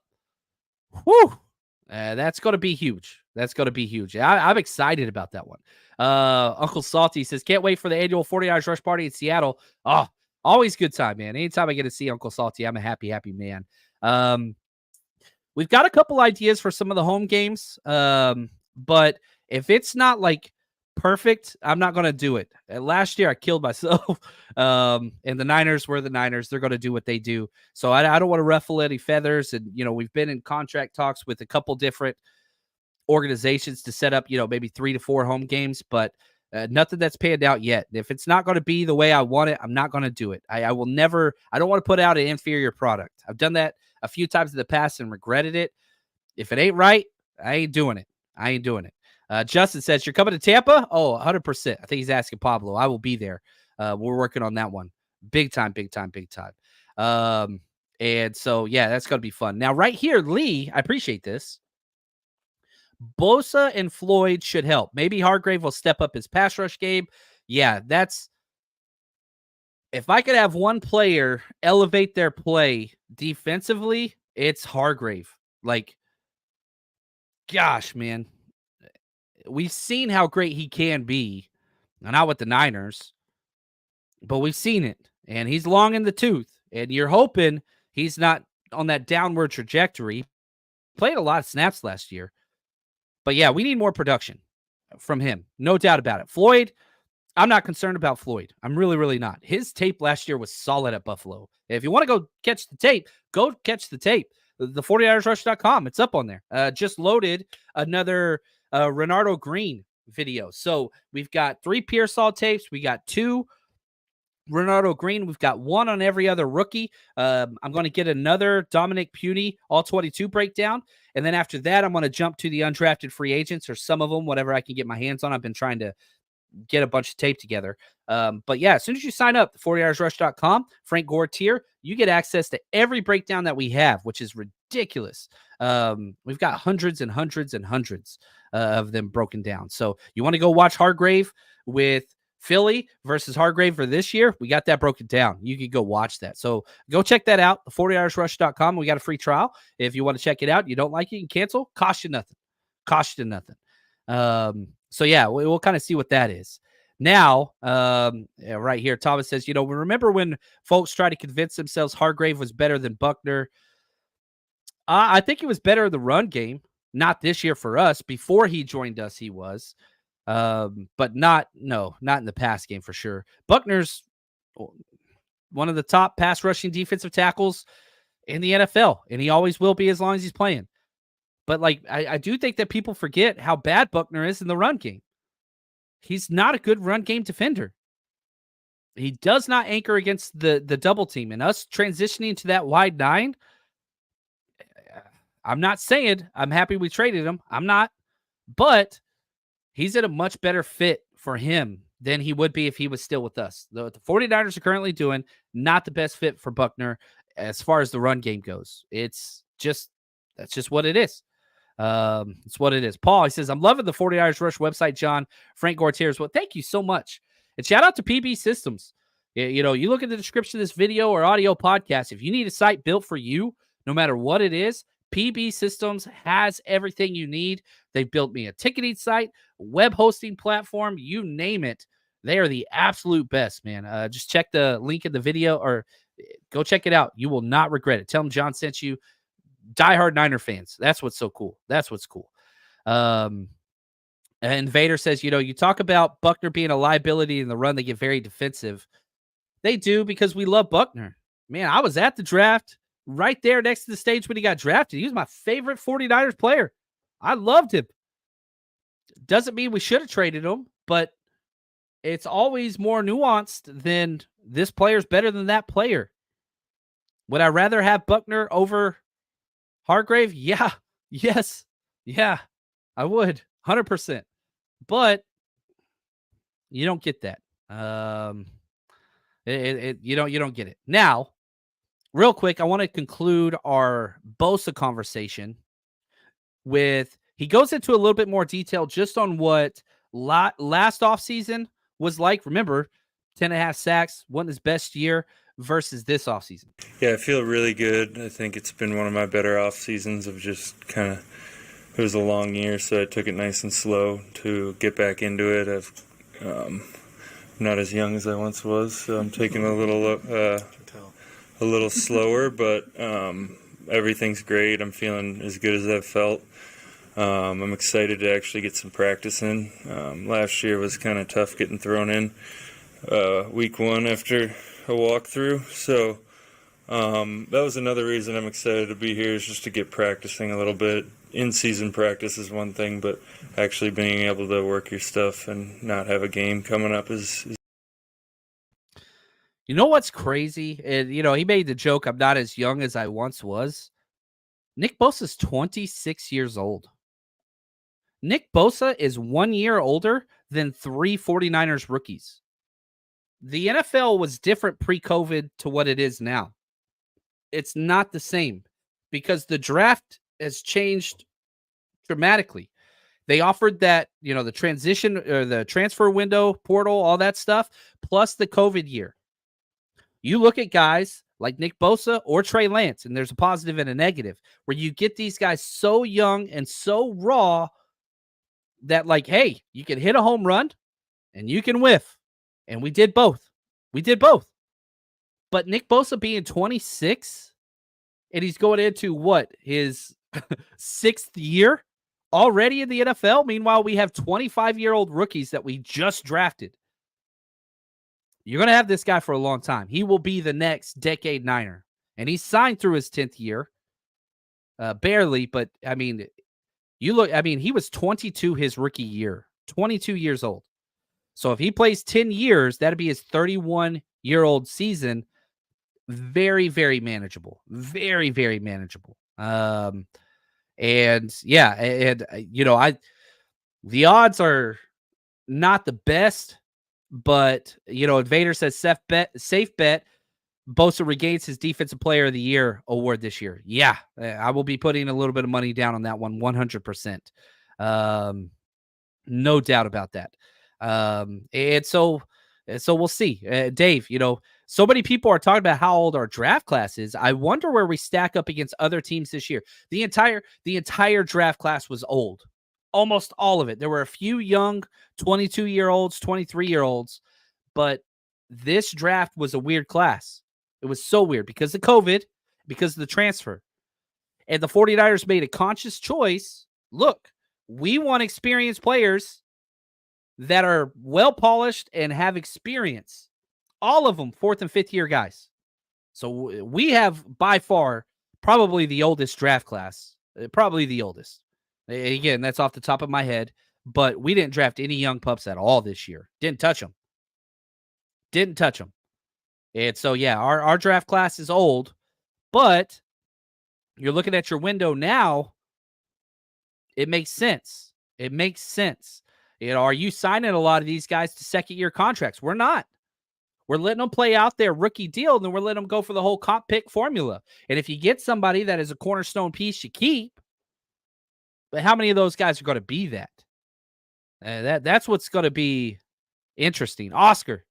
that's going to be huge. That's going to be huge. I'm excited about that one. Uncle Salty says, can't wait for the annual 49ers Rush Party in Seattle. Oh, always good time, man. Anytime I get to see Uncle Salty, I'm a happy, happy man. we've got a couple ideas for some of the home games, but if it's not like perfect, I'm not going to do it. Last year, I killed myself, and the Niners were the Niners. They're going to do what they do. So I don't want to ruffle any feathers. And, we've been in contract talks with a couple different organizations to set up, maybe 3 to 4 home games, but nothing that's panned out yet. If it's not going to be the way I want it, I'm not going to do it. I will never, I don't want to put out an inferior product. I've done that a few times in the past and regretted it. If it ain't right, I ain't doing it. Justin says, you're coming to Tampa? Oh, 100%. I think he's asking Pablo. I will be there. We're working on that one. Big time. And so, yeah, that's going to be fun. Now, right here, Lee, I appreciate this. Bosa and Floyd should help. Maybe Hargrave will step up his pass rush game. Yeah, if I could have one player elevate their play defensively, it's Hargrave. Like, gosh, man. We've seen how great he can be. Not with the Niners, but we've seen it. And he's long in the tooth. And you're hoping he's not on that downward trajectory. Played a lot of snaps last year. But yeah, we need more production from him. No doubt about it. Floyd, I'm not concerned about Floyd. I'm really, really not. His tape last year was solid at Buffalo. If you want to go catch the tape, go catch the tape. The 49ersrush.com. It's up on there. Just loaded another Renardo Green video. So we've got 3 Pearsall tapes. We got 2 Renardo Green. We've got 1 on every other rookie. I'm going to get another Dominic Puny all-22 breakdown. And then after that, I'm going to jump to the undrafted free agents, or some of them, whatever I can get my hands on. I've been trying to get a bunch of tape together. But yeah, as soon as you sign up, 40hoursrush.com, Frank Gore tier, you get access to every breakdown that we have, which is ridiculous. We've got hundreds and hundreds and hundreds of them broken down. So you want to go watch Hargrave with Philly versus Hargrave for this year? We got that broken down. You can go watch that. So go check that out, 40hoursrush.com. We got a free trial. If you want to check it out, you don't like it, you can cancel. Cost you nothing. So yeah, we'll kind of see what that is. Now, right here, Thomas says, remember when folks tried to convince themselves Hargrave was better than Buckner? I think he was better in the run game. Not this year for us. Before he joined us, he was. But not in the pass game for sure. Buckner's one of the top pass rushing defensive tackles in the NFL, and he always will be as long as he's playing. But I do think that people forget how bad Buckner is in the run game. He's not a good run game defender. He does not anchor against the double team, and us transitioning to that wide 9. I'm not saying I'm happy we traded him. I'm not, but he's in a much better fit for him than he would be if he was still with us. The 49ers are currently doing not the best fit for Buckner as far as the run game goes. That's just what it is. It's what it is. Paul, he says, I'm loving the 49ers Rush website, John. Frank Gortier. Well, thank you so much. And shout out to PB Systems. You look at the description of this video or audio podcast. If you need a site built for you, no matter what it is, PB Systems has everything you need. They've built me a ticketing site, web hosting platform, you name it. They are the absolute best, man. Just check the link in the video or go check it out. You will not regret it. Tell them John sent you. Diehard Niner fans. That's what's so cool. That's what's cool. And Vader says, you talk about Buckner being a liability in the run. They get very defensive. They do because we love Buckner. Man, I was at the draft. Right there next to the stage when he got drafted. He was my favorite 49ers player. I loved him. Doesn't mean we should have traded him, but it's always more nuanced than this player's better than that player. Would I rather have Buckner over Hargrave? Yeah. Yes. Yeah. I would. 100%. But you don't get that. You don't get it. Now, real quick, I want to conclude our Bosa conversation with, he goes into a little bit more detail just on what last offseason was like. Remember, 10.5 sacks, wasn't his best year versus this offseason. Yeah, I feel really good. I think it's been one of my better off seasons of just kind of, it was a long year, so I took it nice and slow to get back into it. I'm not as young as I once was, so I'm taking a little slower, but everything's great. I'm feeling as good as I've felt. I'm excited to actually get some practice in. Last year was kind of tough getting thrown in week 1 after a walkthrough. So that was another reason I'm excited to be here, is just to get practicing a little bit. In-season practice is one thing, but actually being able to work your stuff and not have a game coming up is. You know what's crazy? And, he made the joke, I'm not as young as I once was. Nick Bosa's 26 years old. Nick Bosa is 1 year older than 3 49ers rookies. The NFL was different pre-COVID to what it is now. It's not the same because the draft has changed dramatically. They offered that, the transition or the transfer window portal, all that stuff, plus the COVID year. You look at guys like Nick Bosa or Trey Lance, and there's a positive and a negative, where you get these guys so young and so raw that, like, hey, you can hit a home run and you can whiff. And we did both. But Nick Bosa being 26, and he's going into what, his 6th year already in the NFL? Meanwhile, we have 25-year-old rookies that we just drafted. You're going to have this guy for a long time. He will be the next decade Niner. And he's signed through his 10th year. Barely, but, he was 22 his rookie year. 22 years old. So if he plays 10 years, that'd be his 31-year-old season. Very, very manageable. Very, very manageable. The odds are not the best, but, Vader says safe bet. Bosa regains his Defensive Player of the Year award this year. Yeah, I will be putting a little bit of money down on that one, 100%. No doubt about that. And so we'll see. Dave, so many people are talking about how old our draft class is. I wonder where we stack up against other teams this year. The entire draft class was old. Almost all of it. There were a few young 22-year-olds, 23-year-olds, but this draft was a weird class. It was so weird because of COVID, because of the transfer. And the 49ers made a conscious choice. Look, we want experienced players that are well-polished and have experience. All of them 4th and 5th year guys. So we have by far probably the oldest draft class. Probably the oldest. Again, that's off the top of my head. But we didn't draft any young pups at all this year. Didn't touch them. And so, yeah, our draft class is old. But you're looking at your window now. It makes sense. Are you signing a lot of these guys to second-year contracts? We're not. We're letting them play out their rookie deal, and then we're letting them go for the whole comp pick formula. And if you get somebody that is a cornerstone piece, you keep. But how many of those guys are going to be that? That's what's going to be interesting. Oscar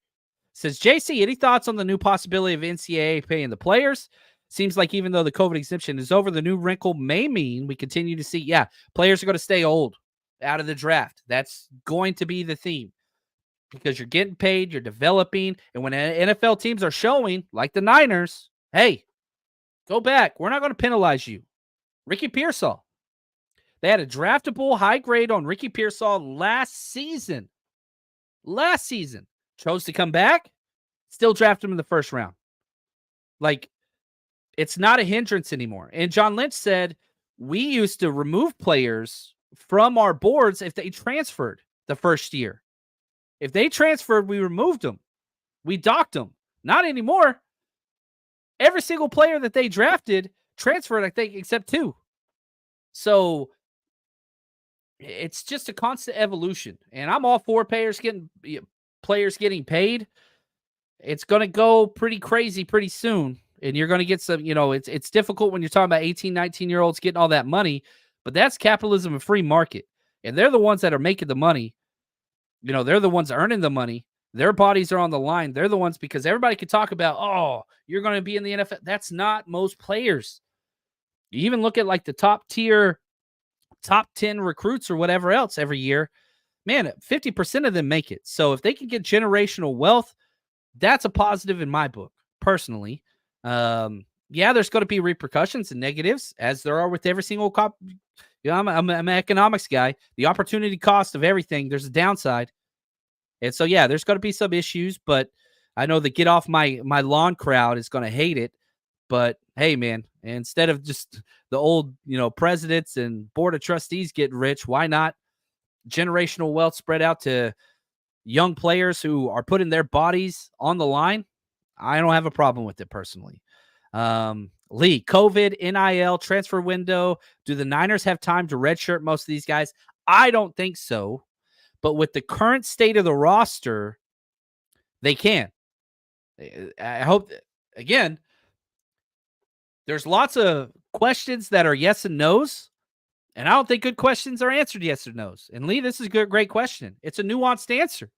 says, JC, any thoughts on the new possibility of NCAA paying the players? Seems like even though the COVID exemption is over, the new wrinkle may mean we continue to see, players are going to stay old out of the draft. That's going to be the theme. Because you're getting paid, you're developing, and when NFL teams are showing, like the Niners, hey, go back. We're not going to penalize you. Ricky Pearsall. They had a draftable high grade on Ricky Pearsall last season. Chose to come back, still draft him in the first round. Like, it's not a hindrance anymore. And John Lynch said, we used to remove players from our boards if they transferred the first year. If they transferred, we removed them. We docked them. Not anymore. Every single player that they drafted transferred, I think, except 2. So it's just a constant evolution. And I'm all for players getting paid. It's going to go pretty crazy pretty soon. And you're going to get some, it's difficult when you're talking about 18, 19-year-olds getting all that money. But that's capitalism and free market. And they're the ones that are making the money. They're the ones earning the money. Their bodies are on the line. They're the ones, because everybody could talk about, oh, you're going to be in the NFL. That's not most players. You even look at like the top 10 recruits or whatever else every year. Man, 50% of them make it. So if they can get generational wealth, that's a positive in my book, personally. yeah, there's going to be repercussions and negatives, as there are with every single I'm an economics guy. The opportunity cost of everything, there's a downside. And so, yeah, there's going to be some issues, but I know the get off my lawn crowd is going to hate it. But hey, man, instead of just the old, presidents and board of trustees getting rich, why not generational wealth spread out to young players who are putting their bodies on the line? I don't have a problem with it personally. Lee, COVID, NIL, transfer window. Do the Niners have time to redshirt most of these guys? I don't think so. But with the current state of the roster, they can. I hope, again, there's lots of questions that are yes and no's, and I don't think good questions are answered yes or no's. And Lee, this is a great question. It's a nuanced answer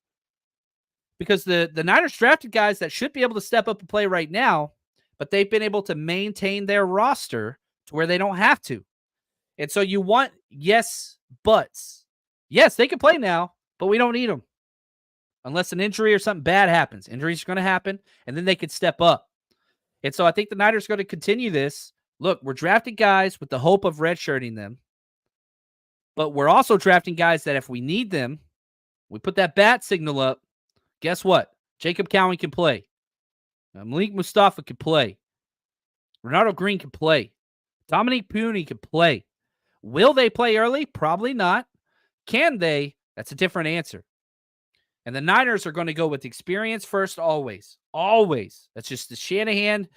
because the Niners drafted guys that should be able to step up and play right now, but they've been able to maintain their roster to where they don't have to. And so you want yes, buts. Yes, they can play now, but we don't need them. Unless an injury or something bad happens. Injuries are going to happen, and then they could step up. And so I think the Niners are going to continue this. Look, we're drafting guys with the hope of redshirting them, but we're also drafting guys that if we need them, we put that bat signal up. Guess what? Jacob Cowan can play. Malik Mustafa can play. Ronaldo Green can play. Dominique Puni can play. Will they play early? Probably not. Can they? That's a different answer. And the Niners are going to go with experience first always. Always. That's just the Shanahan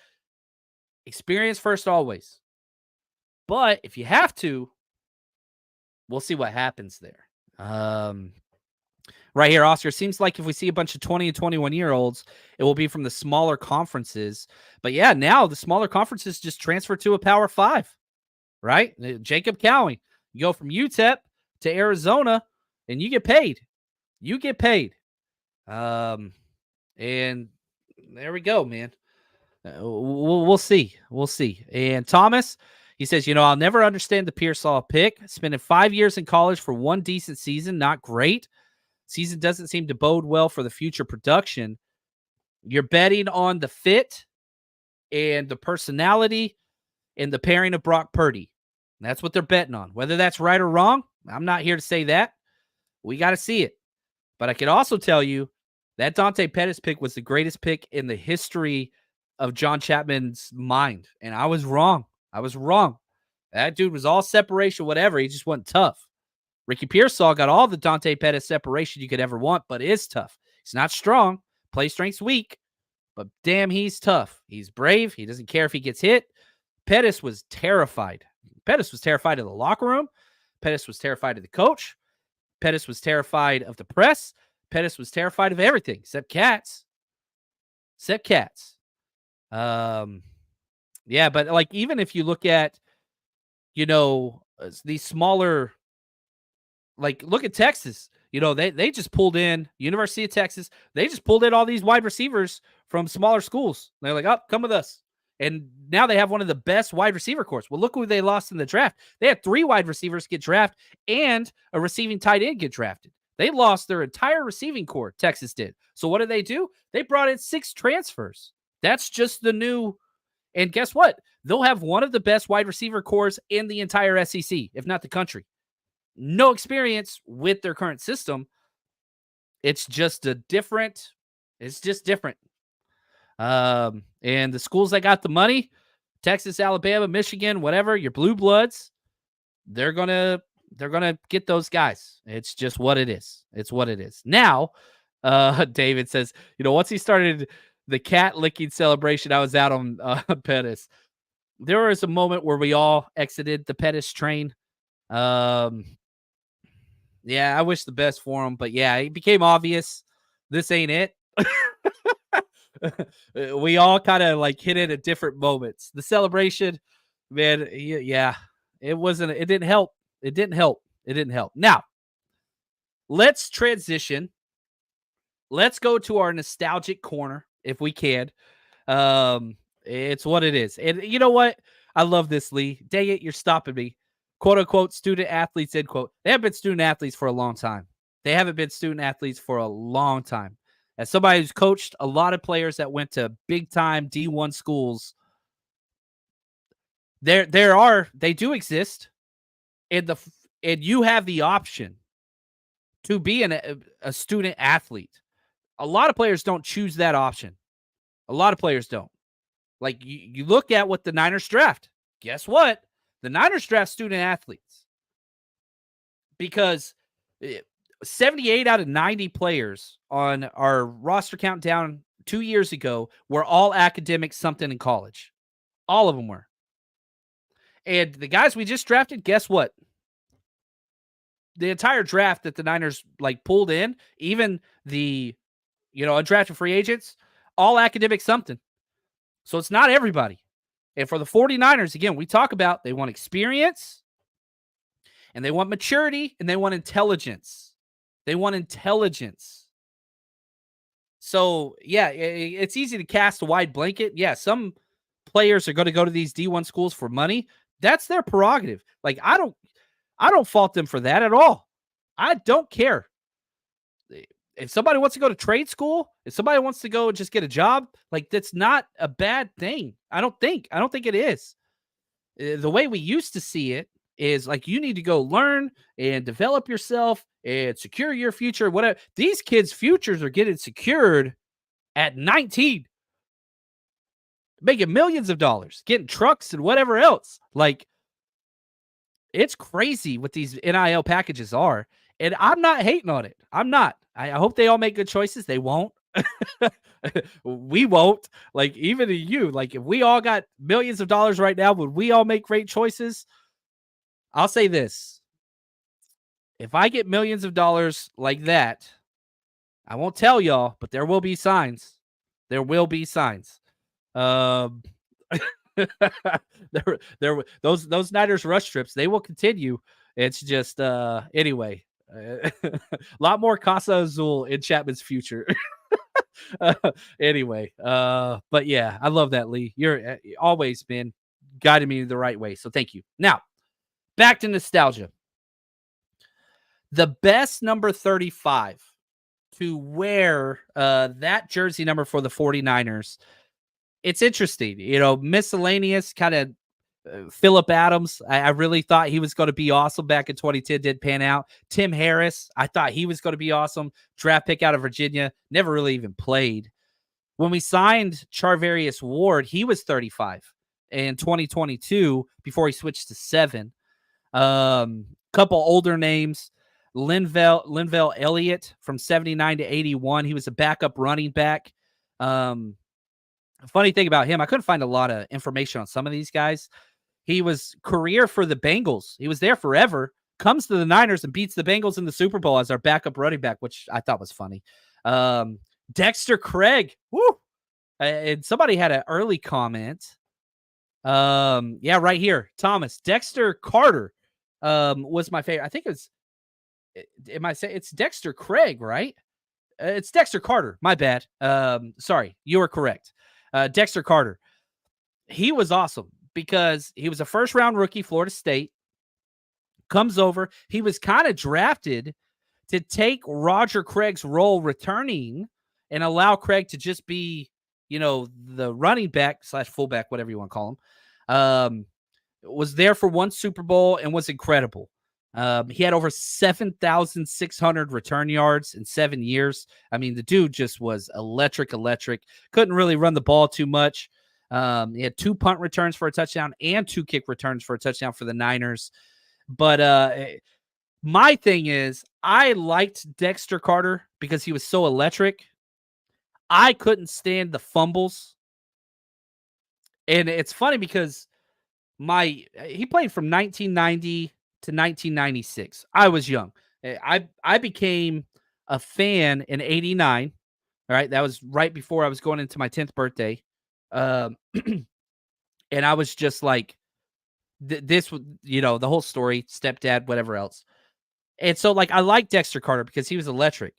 experience first always. But if you have to, we'll see what happens there. Right here, Oscar, seems like if we see a bunch of 20 and 21-year-olds, it will be from the smaller conferences. But yeah, now the smaller conferences just transfer to a Power 5, right? Jacob Cowan, you go from UTEP to Arizona, and you get paid. You get paid. And there we go, man. We'll see. We'll see. And Thomas, he says, I'll never understand the Pearsall pick. Spending 5 years in college for one decent season, not great. Season doesn't seem to bode well for the future production. You're betting on the fit and the personality and the pairing of Brock Purdy. That's what they're betting on. Whether that's right or wrong, I'm not here to say that. We got to see it. But I can also tell you that Dante Pettis pick was the greatest pick in the history of John Chapman's mind. And I was wrong. That dude was all separation, whatever. He just wasn't tough. Ricky Pearsall got all the Dante Pettis separation you could ever want, but is tough. He's not strong. Play strength's weak, but damn, he's tough. He's brave. He doesn't care if he gets hit. Pettis was terrified. Pettis was terrified of the locker room. Pettis was terrified of the coach. Pettis was terrified of the press. Pettis was terrified of everything except cats. Yeah, but like even if you look at, these smaller, like look at Texas. They just pulled in University of Texas. They just pulled in all these wide receivers from smaller schools. They're like, oh, come with us. And now they have one of the best wide receiver corps. Well, look who they lost in the draft. They had 3 wide receivers get drafted and a receiving tight end get drafted. They lost their entire receiving corps, Texas did. So what did? They brought in 6 transfers. That's just the new. And guess what? They'll have one of the best wide receiver corps in the entire SEC, if not the country. No experience with their current system. It's just different. And the schools that got the money, Texas, Alabama, Michigan, whatever, your blue bloods, they're gonna get those guys. It's just what it is. It's what it is. Now, David says, once he started the cat licking celebration, I was out on Pettis. There was a moment where we all exited the Pettis train. Yeah, I wish the best for him, but yeah, it became obvious this ain't it. We all kind of like hit it at different moments. The celebration, man, yeah, it didn't help. It didn't help. Now, let's transition. Let's go to our nostalgic corner if we can. It's what it is. And you know what? I love this, Lee. Dang it, you're stopping me. Quote unquote, student athletes, end quote. They have been student athletes for a long time. As somebody who's coached a lot of players that went to big time D1 schools, They do exist, and you have the option to be a student athlete. A lot of players don't choose that option. A lot of players don't. Like you look at what the Niners draft. Guess what? The Niners draft student athletes because 78 out of 90 players on our roster countdown 2 years ago were all academic something in college. All of them were. And the guys we just drafted, guess what? The entire draft that the Niners pulled in, even the undrafted free agents, all academic something. So it's not everybody. And for the 49ers, again, we talk about they want experience and they want maturity and they want intelligence. They want intelligence. So, yeah, it's easy to cast a wide blanket. Yeah, some players are going to go to these D1 schools for money. That's their prerogative. I don't fault them for that at all. I don't care. If somebody wants to go to trade school, if somebody wants to go just get a job, that's not a bad thing. I don't think it is. The way we used to see it is you need to go learn and develop yourself and secure your future. Whatever. These kids' futures are getting secured at 19, making millions of dollars, getting trucks and whatever else. It's crazy what these NIL packages are. And I'm not hating on it. I'm not. I hope they all make good choices. They won't. We won't. Even you, if we all got millions of dollars right now, would we all make great choices? I'll say this. If I get millions of dollars like that, I won't tell y'all, but there will be signs. There will be signs. Those Niners rush trips, they will continue. It's just anyway. A lot more Casa Azul in Chapman's future. Anyway, but yeah, I love that, Lee. You're always been guiding me the right way, so thank you. Now, back to nostalgia. The best number 35 to wear that jersey number for the 49ers. It's interesting, miscellaneous kind of Phillip Adams. I really thought he was going to be awesome back in 2010. Did pan out. Tim Harris. I thought he was going to be awesome. Draft pick out of Virginia. Never really even played. When we signed Charvarius Ward, he was 35 in 2022 before he switched to 7. Couple older names. Linval Elliott from 79 to 81. He was a backup running back. Funny thing about him, I couldn't find a lot of information on some of these guys. He was career for the Bengals. He was there forever, comes to the Niners and beats the Bengals in the Super Bowl as our backup running back, which I thought was funny. Dexter Craig. Woo! And somebody had an early comment. Yeah, right here. Thomas. Dexter Carter was my favorite. I think it's Dexter Craig, right? It's Dexter Carter. My bad. Sorry, you were correct. Dexter Carter. He was awesome because he was a first-round rookie, Florida State. Comes over. He was kind of drafted to take Roger Craig's role returning and allow Craig to just be, the running back / fullback, whatever you want to call him. Was there for one Super Bowl and was incredible. He had over 7,600 return yards in 7 years. I mean, the dude just was electric. Couldn't really run the ball too much. He had 2 punt returns for a touchdown and 2 kick returns for a touchdown for the Niners. But my thing is, I liked Dexter Carter because he was so electric. I couldn't stand the fumbles. And it's funny because he played from 1990 to 1996. I was young. I became a fan in 89. All right. That was right before I was going into my 10th birthday. And I was just like, this, the whole story, stepdad, whatever else. And so I like Dexter Carter because he was electric,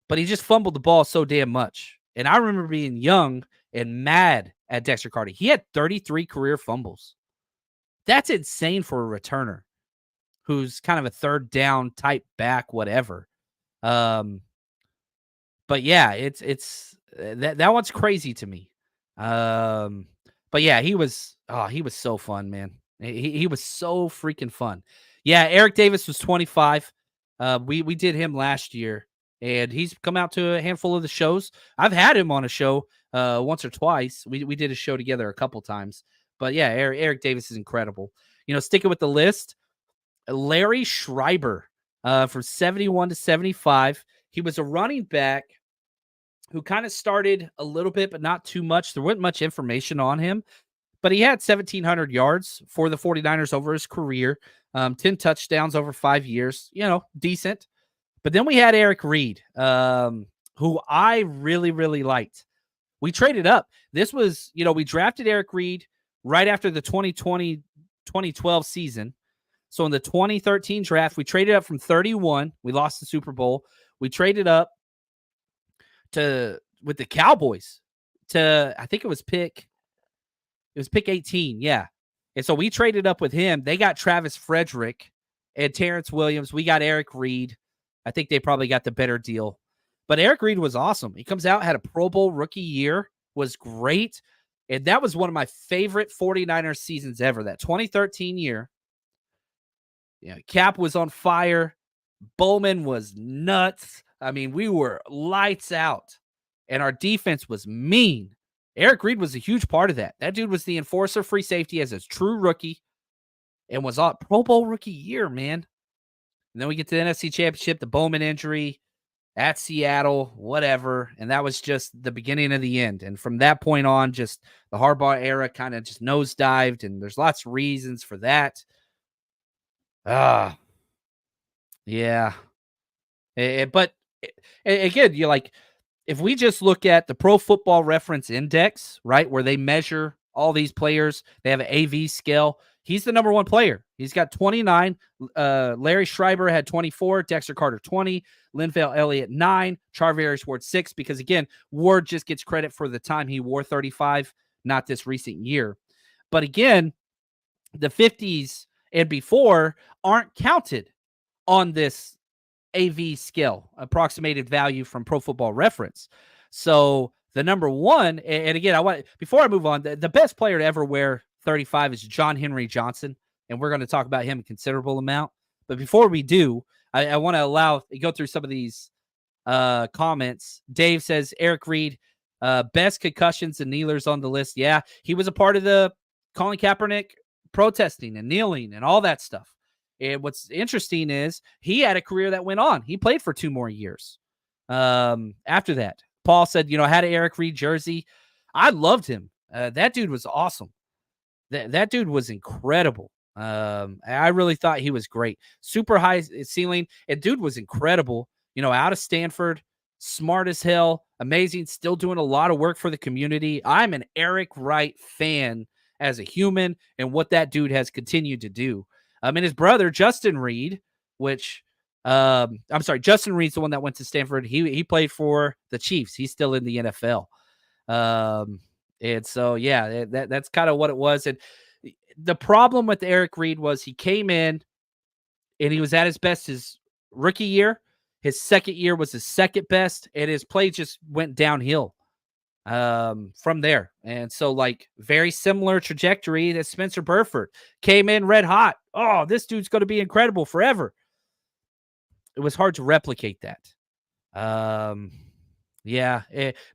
but he just fumbled the ball so damn much. And I remember being young and mad at Dexter Carter. He had 33 career fumbles. That's insane for a returner who's kind of a third down type back, whatever. But yeah, it's that one's crazy to me. But yeah, he was Oh, he was so fun, man. He was so freaking fun. Yeah, Eric Davis was 25. We did him last year, and he's come out to a handful of the shows. I've had him on a show once or twice. We did a show together a couple times. But yeah, Eric Davis is incredible. Sticking with the list, Larry Schreiber from 71 to 75. He was a running back who kind of started a little bit, but not too much. There wasn't much information on him, but he had 1,700 yards for the 49ers over his career, 10 touchdowns over 5 years, decent. But then we had Eric Reed, who I really, really liked. We traded up. This was, we drafted Eric Reed right after the 2012 season. So in the 2013 draft, we traded up from 31. We lost the Super Bowl. We traded up with the Cowboys to, I think it was pick 18. Yeah. And so we traded up with him. They got Travis Frederick and Terrence Williams. We got Eric Reed. I think they probably got the better deal. But Eric Reed was awesome. He comes out, had a Pro Bowl rookie year, was great. And that was one of my favorite 49ers seasons ever, that 2013 year. Cap was on fire. Bowman was nuts. I mean, we were lights out. And our defense was mean. Eric Reed was a huge part of that. That dude was the enforcer free safety as a true rookie and was on Pro Bowl rookie year, man. And then we get to the NFC Championship, the Bowman injury at Seattle, whatever. And that was just the beginning of the end. And from that point on, just the Harbaugh era kind of just nosedived. And there's lots of reasons for that. Yeah. But again, you're like, if we just look at the Pro Football Reference Index, right, where they measure all these players, they have an AV scale. He's the number one player. He's got 29. Larry Schreiber had 24. Dexter Carter 20. Linval Elliott 9. Charvarius Ward 6. Because again, Ward just gets credit for the time he wore 35, not this recent year. But again, the 50s and before aren't counted on this AV scale, approximated value from Pro Football Reference. So the number one, and again, before I move on, the best player to ever wear 35 is John Henry Johnson, and we're going to talk about him a considerable amount. But before we do, I want to go through some of these comments. Dave says Eric Reed, best concussions and kneelers on the list. Yeah, he was a part of the Colin Kaepernick protesting and kneeling and all that stuff. And what's interesting is he had a career that went on. He played for 2 more years after that. Paul said, I had an Eric Reed jersey. I loved him. That dude was awesome. That dude was incredible. I really thought he was great. Super high ceiling. And dude was incredible. Out of Stanford, smart as hell, amazing, still doing a lot of work for the community. I'm an Eric Wright fan as a human and what that dude has continued to do. And his brother, Justin Reed, Justin Reed's the one that went to Stanford. He played for the Chiefs. He's still in the NFL. And so, yeah, that's kind of what it was. And the problem with Eric Reed was he came in and he was at his best his rookie year. His second year was his second best, and his play just went downhill from there. And so, like, very similar trajectory that Spencer Burford came in red hot. Oh, this dude's going to be incredible forever. It was hard to replicate that.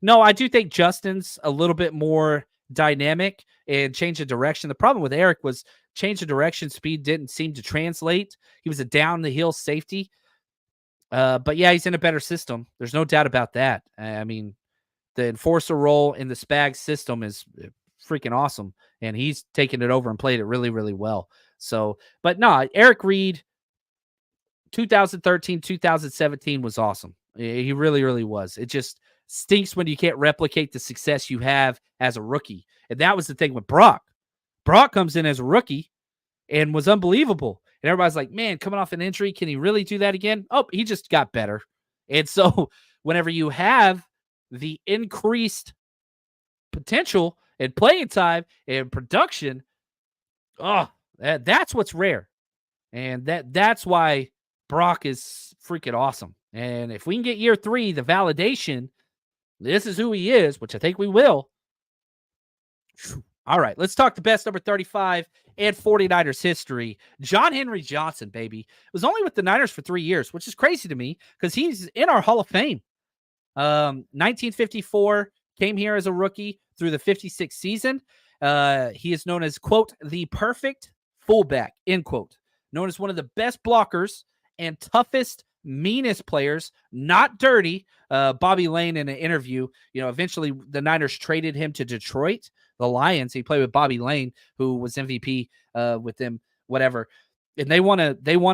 No, I do think Justin's a little bit more dynamic and change of direction. The problem with Eric was change of direction speed didn't seem to translate. He was a down the hill safety. But yeah, he's in a better system. There's no doubt about that. I mean, the enforcer role in the Spags system is freaking awesome. And he's taken it over and played it really, really well. So, but no, Eric Reed, 2013, 2017 was awesome. He really, really was. It just stinks when you can't replicate the success you have as a rookie. And that was the thing with Brock. Brock comes in as a rookie and was unbelievable. And everybody's like, man, coming off an injury, can he really do that again? Oh, he just got better. And so whenever you have the increased potential and playing time and production, that's what's rare. And that's why Brock is freaking awesome. And if we can get year 3, the validation, this is who he is, which I think we will. All right, let's talk the best number 35 and 49ers history. John Henry Johnson, baby, was only with the Niners for 3 years, which is crazy to me because he's in our Hall of Fame. 1954, came here as a rookie through the 56 season. He is known as, quote, the perfect fullback, end quote. Known as one of the best blockers and toughest, meanest players, not dirty. Bobby Lane in an interview, eventually the Niners traded him to Detroit, the Lions. He played with Bobby Lane, who was MVP with them, whatever. And they won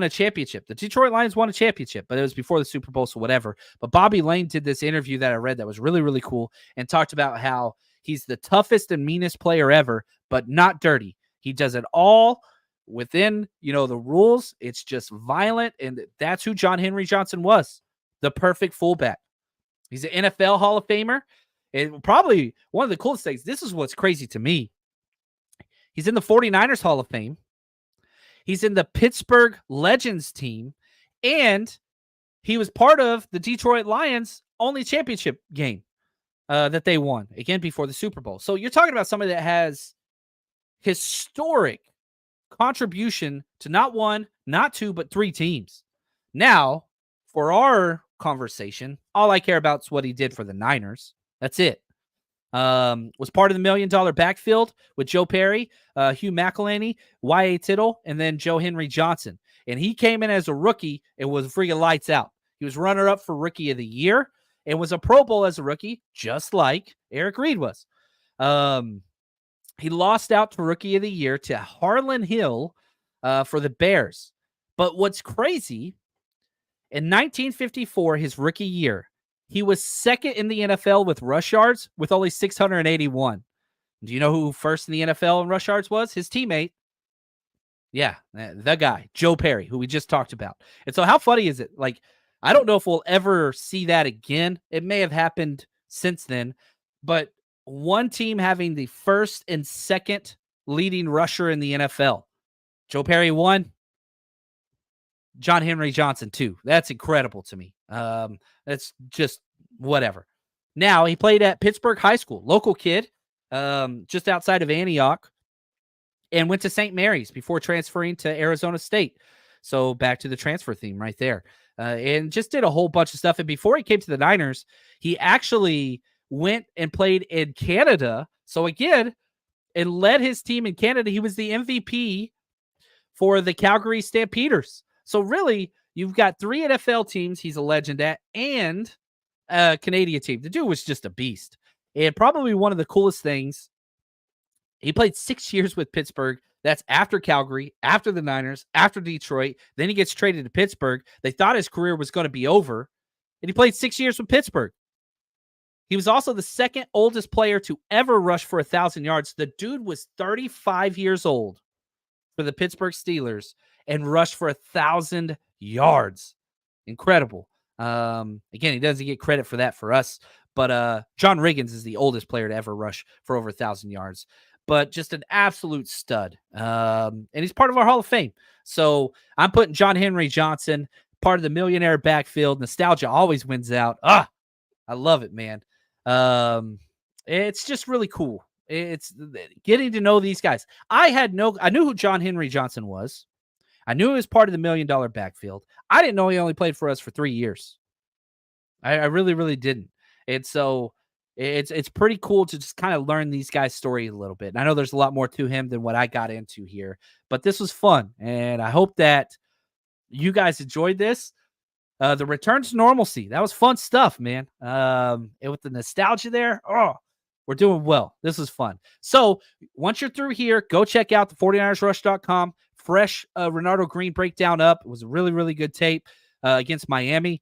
a championship. The Detroit Lions won a championship, but it was before the Super Bowl, so whatever. But Bobby Lane did this interview that I read that was really, really cool and talked about how he's the toughest and meanest player ever, but not dirty. He does it all within, the rules. It's just violent, and that's who John Henry Johnson was, the perfect fullback. He's an NFL Hall of Famer, and probably one of the coolest things, this is what's crazy to me. He's in the 49ers Hall of Fame. He's in the Pittsburgh Legends team, and he was part of the Detroit Lions' only championship game that they won, again, before the Super Bowl. So you're talking about somebody that has historic contribution to not one, not two, but 3 teams. Now, for our conversation, all I care about is what he did for the Niners. That's it. Was part of the $1 million backfield with Joe Perry, Hugh McElhenny, Y.A. Tittle, and then Joe Henry Johnson. And he came in as a rookie and was freaking lights out. He was runner-up for Rookie of the Year and was a Pro Bowl as a rookie, just like Eric Reed was. He lost out to Rookie of the Year to Harlan Hill for the Bears. But what's crazy, in 1954, his rookie year, he was second in the NFL with rush yards with only 681. Do you know who first in the NFL in rush yards was? His teammate. Yeah, the guy, Joe Perry, who we just talked about. And so how funny is it? Like, I don't know if we'll ever see that again. It may have happened since then, but one team having the first and second leading rusher in the NFL. Joe Perry 1, John Henry Johnson 2. That's incredible to me. That's just whatever. Now, he played at Pittsburgh High School, local kid, just outside of Antioch, and went to St. Mary's before transferring to Arizona State. So back to the transfer theme right there. And just did a whole bunch of stuff. And before he came to the Niners, he actually went and played in Canada. So again, and led his team in Canada. He was the MVP for the Calgary Stampeders. So really, you've got 3 NFL teams he's a legend at and a Canadian team. The dude was just a beast. And probably one of the coolest things, he played 6 years with Pittsburgh. That's after Calgary, after the Niners, after Detroit. Then he gets traded to Pittsburgh. They thought his career was going to be over. And he played 6 years with Pittsburgh. He was also the second oldest player to ever rush for 1,000 yards. The dude was 35 years old for the Pittsburgh Steelers and rushed for 1,000 yards. Incredible. Again, he doesn't get credit for that for us, but John Riggins is the oldest player to ever rush for over 1,000 yards. But just an absolute stud. And he's part of our Hall of Fame. So I'm putting John Henry Johnson, part of the millionaire backfield. Nostalgia always wins out. I love it, man. It's just really cool. It's getting to know these guys. I knew who John Henry Johnson was. I knew he was part of the $1 million backfield. I didn't know he only played for us for 3 years. I really, really didn't. And so it's pretty cool to just kind of learn these guys' story a little bit. And I know there's a lot more to him than what I got into here, but this was fun. And I hope that you guys enjoyed this. The return to normalcy. That was fun stuff, man. And with the nostalgia there, we're doing well. This is fun. So once you're through here, go check out the 49ersrush.com. Fresh Renardo Green breakdown up. It was a really, really good tape against Miami.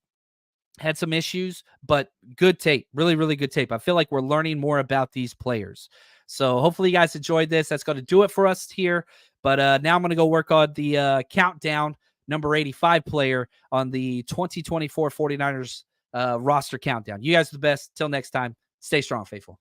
Had some issues, but good tape. Really, really good tape. I feel like we're learning more about these players. So hopefully you guys enjoyed this. That's going to do it for us here. But now I'm going to go work on the countdown, number 85 player on the 2024 49ers roster countdown. You guys are the best. Till next time, stay strong, faithful.